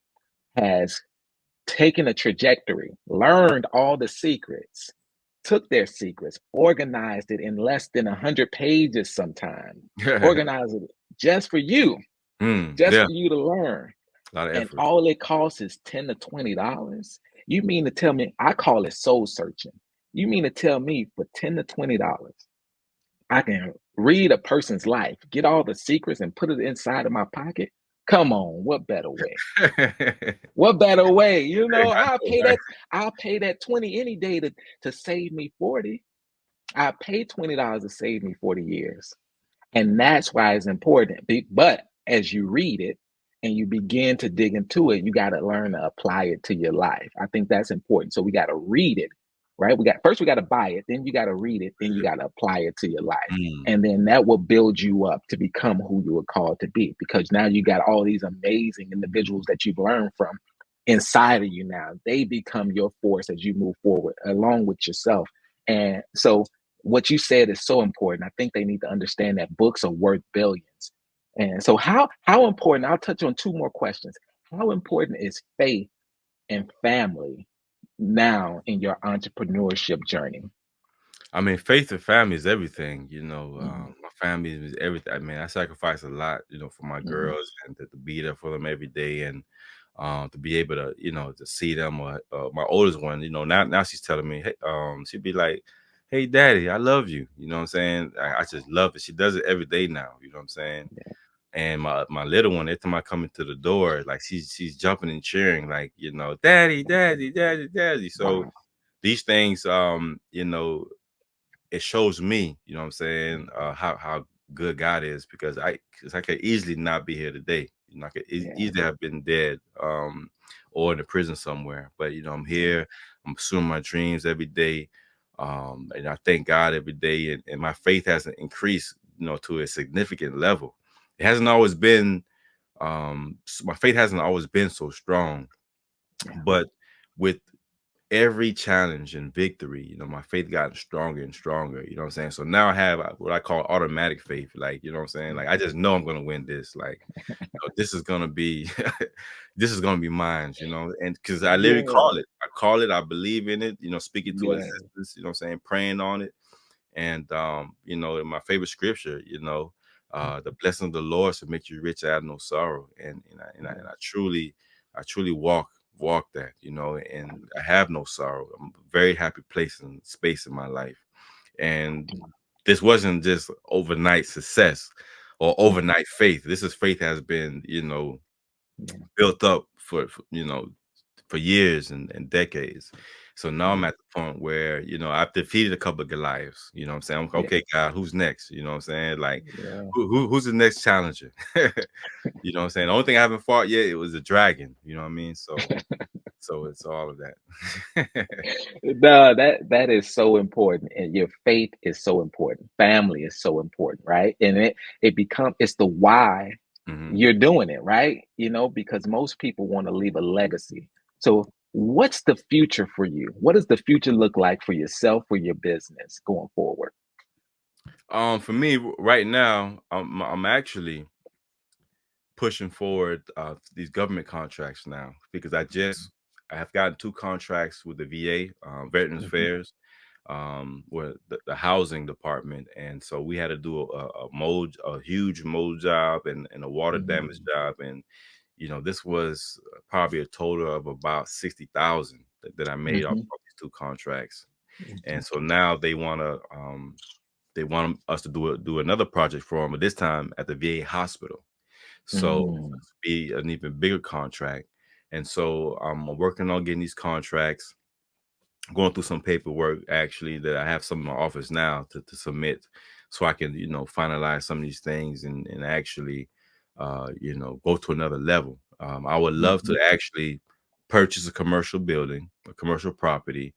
has taken a trajectory, learned all the secrets, took their secrets, organized it in less than 100 pages sometimes, organized it just for you, just Yeah, for you to learn. a lot of And effort. all it costs is $10 to $20. You mean to tell me, I call it soul searching. You mean to tell me for $10 to $20, I can read a person's life, get all the secrets and put it inside of my pocket? Come on, what better way? What better way? I know, right? I'll pay that 20 any day to save me 40. I pay $20 to save me 40 years. And that's why it's important. But as you read it and you begin to dig into it, you got to learn to apply it to your life. I think that's important. So we got to read it, right? We got to buy it, then you got to read it, then you got to apply it to your life. Mm. And then that will build you up to become who you were called to be, because now you got all these amazing individuals that you've learned from inside of you now. They become your force as you move forward along with yourself. And so what you said is so important. I think they need to understand that books are worth billions. And so how important, I'll touch on two more questions. How important is faith and family now in your entrepreneurship journey? I mean, faith and family is everything. Mhm, My family is everything. I mean, I sacrifice a lot, for my mhm, girls, and to be there for them every day, and to be able to, to see them. Or my oldest one, now she's telling me, hey, she'd be like, "Hey, Daddy, I love you." You know what I'm saying? I just love it. She does it every day now. You know what I'm saying? yeah, And my little one, every time I come into the door, like she's jumping and cheering, like, Daddy, Daddy, Daddy, Daddy. So wow, these things, it shows me, you know what I'm saying, how good God is, because I could easily not be here today. I could yeah, easily have been dead, or in a prison somewhere. But I'm here. I'm pursuing my dreams every day, and I thank God every day. And my faith hasn't increased, to a significant level. It hasn't always been. My faith hasn't always been so strong, yeah, but with every challenge and victory, my faith gotten stronger and stronger. You know what I'm saying? So now I have what I call automatic faith. Like, you know what I'm saying? Like, I just know I'm gonna win this. Like, this is gonna be this is gonna be mine, and because I literally yeah, call it. I call it, I believe in it, speak it to yeah, existence, you know what I'm saying, praying on it. And my favorite scripture, the blessing of the Lord should make you rich out of no sorrow. And I truly walk that, and I have no sorrow. I'm a very happy place and space in my life. And this wasn't just overnight success or yeah, overnight faith. This is faith has been, yeah, built up for years and decades. So now I'm yeah, at the point where, I've defeated a couple of Goliaths. You know what I'm saying? I'm like, yeah, okay, God, who's next? You know what I'm saying? Like, yeah. who's the next challenger? You know what I'm saying? The only thing I haven't fought yet, it was a dragon. You know what I mean? So it's all of that. No, that is so important, and your faith is so important. Family is so important, right? And it's the why Hmm. you're doing it, right? Because most people want to leave a legacy. So, what's the future for you? What does the future look like for yourself, for your business going forward? For me right now, I'm actually pushing forward these government contracts now, because I just I have gotten 2 contracts with the VA, Veterans Mhm. Affairs, with the housing department, and so we had to do a huge mold job and a water damage Mhm. job, and this was probably a total of about 60,000 that I made off Mhm. of these 2 contracts, and Mhm. so now they want us to do another project for them, but this time at the VA hospital. So Mm. it's be an even bigger contract. And so I'm working on getting these contracts, going through some paperwork actually that I have some in my office now to submit so I can, finalize some of these things and actually, go to another level. I would love to Mhm. actually purchase a commercial building, a commercial property,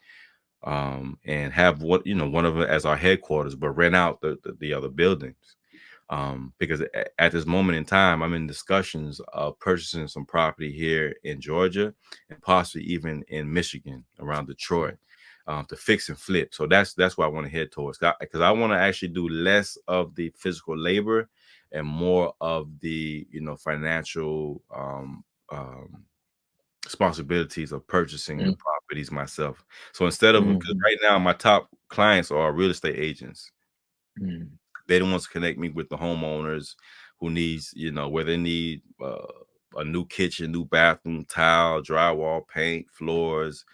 and have one of it as our headquarters, but rent out the other buildings. Because at this moment in time, I'm in discussions of purchasing some property here in Georgia and possibly even in Michigan around Detroit, to fix and flip. So that's why I want to head towards, because I want to actually do less of the physical labor and more of the financial responsibilities of purchasing the Mm. properties myself. So instead of, because Mhm. right now my top clients are real estate agents. Mm. They don't want to connect me with the homeowners who needs, where they need a new kitchen, new bathroom, tile, drywall, paint, floors,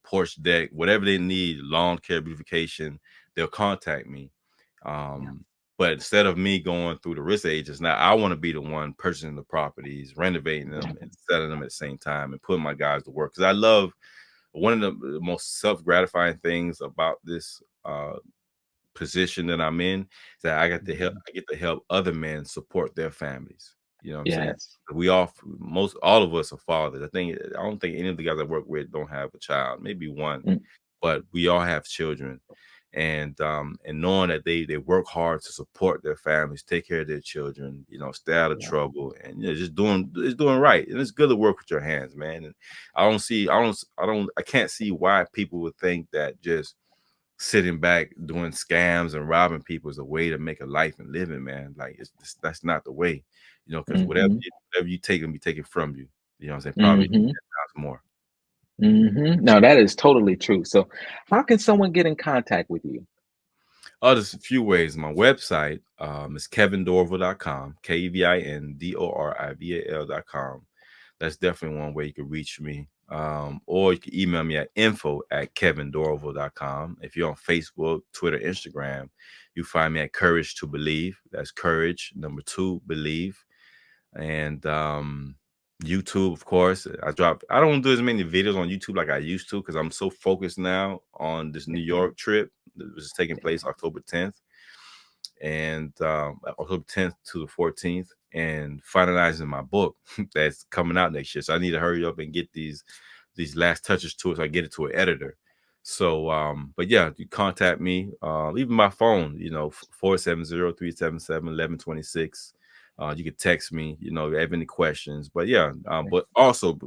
porch deck, whatever they need, lawn care, beautification, they'll contact me. Yeah. But instead of me going through the risk agents, now I want to be the one purchasing the properties, renovating them, and selling them at the same time, and putting my guys to work. Because I love, one of the most self gratifying things about this position that I'm in, is that Mhm. I get to help other men support their families. You know what I'm saying? Yes. All of us are fathers. I don't think any of the guys I work with don't have a child, maybe one, Mm. but we all have children. And knowing that they work hard to support their families, take care of their children, stay out of Yeah. trouble, and just doing right. And it's good to work with your hands, man. And I can't see why people would think that just sitting back doing scams and robbing people is a way to make a life and living, man. Like that's not the way, because Mhm. whatever you take can be taken from you. You know what I'm saying? Probably 10 Mhm. times more. Mhm. No, that is totally true. So, how can someone get in contact with you? Oh, there's a few ways. My website is kevindorival.com, KEVINDORIVAL.com. That's definitely one way you can reach me. Or you can email me at info@kevindorival.com. If you're on Facebook, Twitter, Instagram, you find me at Courage to Believe. That's courage, number 2, believe. And YouTube, of course. I don't do as many videos on YouTube like I used to, because I'm so focused now on this New York trip that was taking place October 10th, and October 10th to the 14th, and finalizing my book that's coming out next year. So I need to hurry up and get these last touches to it, so I get it to an editor. So but yeah, you contact me, even my phone, 470-377-1126. You can text me, if you have any questions. But yeah, but also,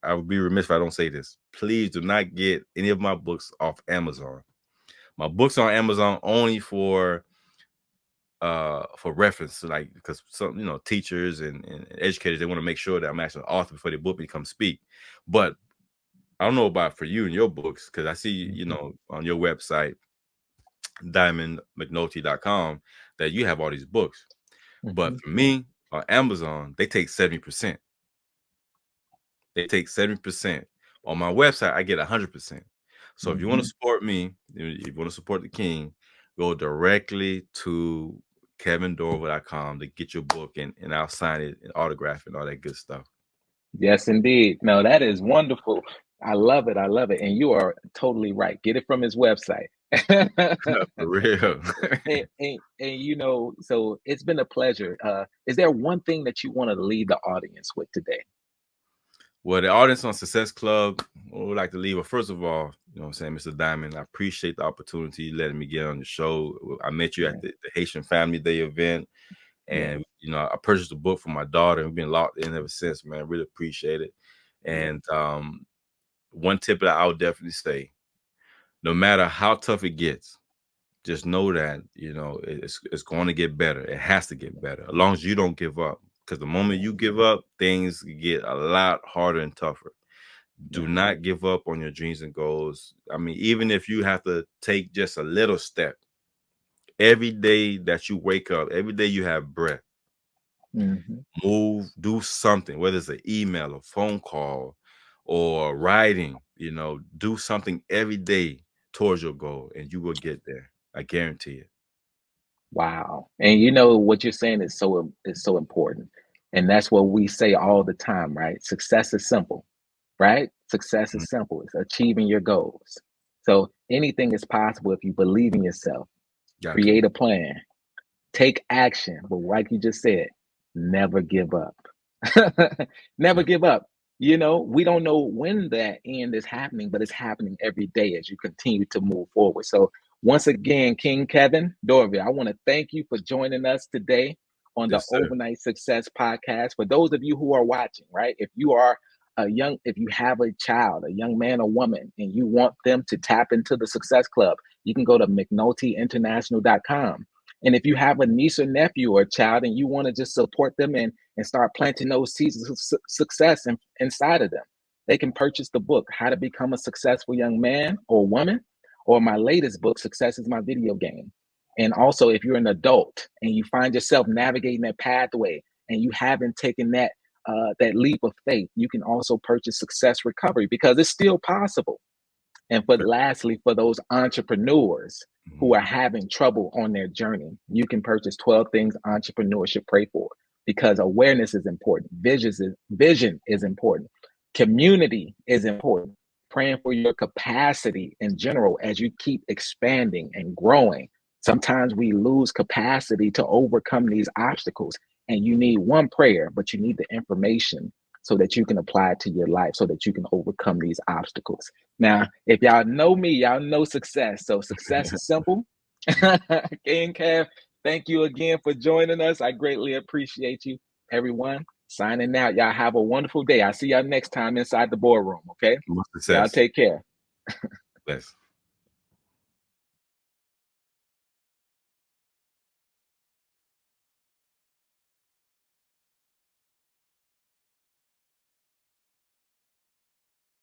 I would be remiss if I don't say this. Please do not get any of my books off Amazon. My books are on Amazon only for reference, like, because some teachers and educators, they want to make sure that I'm actually an author before the book becomes speak. But I don't know about for you and your books, because I see Mhm. on your website, diamondmcnulty.com, that you have all these books. But Mhm. for me, on Amazon, they take 70%. They take 70%. On my website, I get 100%. So if you want to Mhm. support me, if you want to support the king, go directly to kevindorival.com to get your book, and I'll sign it and autograph it and all that good stuff. Yes, indeed. No, that is wonderful. I love it. I love it. And you are totally right. Get it from his website. For real. So it's been a pleasure. Is there one thing that you want to leave the audience with today? Well, the audience on Success Club, would like to leave. Well, first of all, what I'm saying, Mr. Diamond, I appreciate the opportunity you letting me get on the show. I met you at Yeah. the Haitian Family Day event, Yes. and I purchased a book for my daughter, and we've been locked in ever since, man. Really appreciate it. Yes. And one tip that I would definitely say, no matter how tough it gets, just know that it's going to get better. It has to get better, as long as you don't give up. Because the moment you give up, things get a lot harder and tougher. Do not give up on your dreams and goals. I mean, even if you have to take just a little step, every day that you wake up, every day you have breath, move, do something, whether it's an email, a phone call, or writing, do something every day towards your goal, and you will get there. I guarantee it. Wow. And you know what you're saying is so important. And that's what we say all the time, right? Success is simple, right? Success is simple. It's achieving your goals. So anything is possible if you believe in yourself, create a plan, take action. But like you just said, never give up. Never give up. We don't know when that end is happening, but it's happening every day as you continue to move forward. So once again, King Kevin Dorival, I want to thank you for joining us today on the Overnight Success Podcast. For those of you who are watching, right? If you have a child, a young man or woman, and you want them to tap into the Success Club, you can go to McNultyInternational.com. And if you have a niece or nephew or a child and you want to just support them and start planting those seeds of success inside of them, they can purchase the book, How to Become a Successful Young Man or Woman, or my latest book, Success is My Video Game. And also, if you're an adult and you find yourself navigating that pathway and you haven't taken that leap of faith, you can also purchase Success Recovery, because it's still possible. And lastly, for those entrepreneurs who are having trouble on their journey, you can purchase 12 Things Entrepreneurs Should Pray For, because awareness is important. Vision is important. Community is important. Praying for your capacity in general as you keep expanding and growing. Sometimes we lose capacity to overcome these obstacles, and you need one prayer, but you need the information so that you can apply it to your life, so that you can overcome these obstacles. Now, if y'all know me, y'all know success. So success is simple. King Kev, thank you again for joining us. I greatly appreciate you. Everyone, signing out. Y'all have a wonderful day. I'll see y'all next time inside the boardroom, okay? Success. Y'all take care. Bless.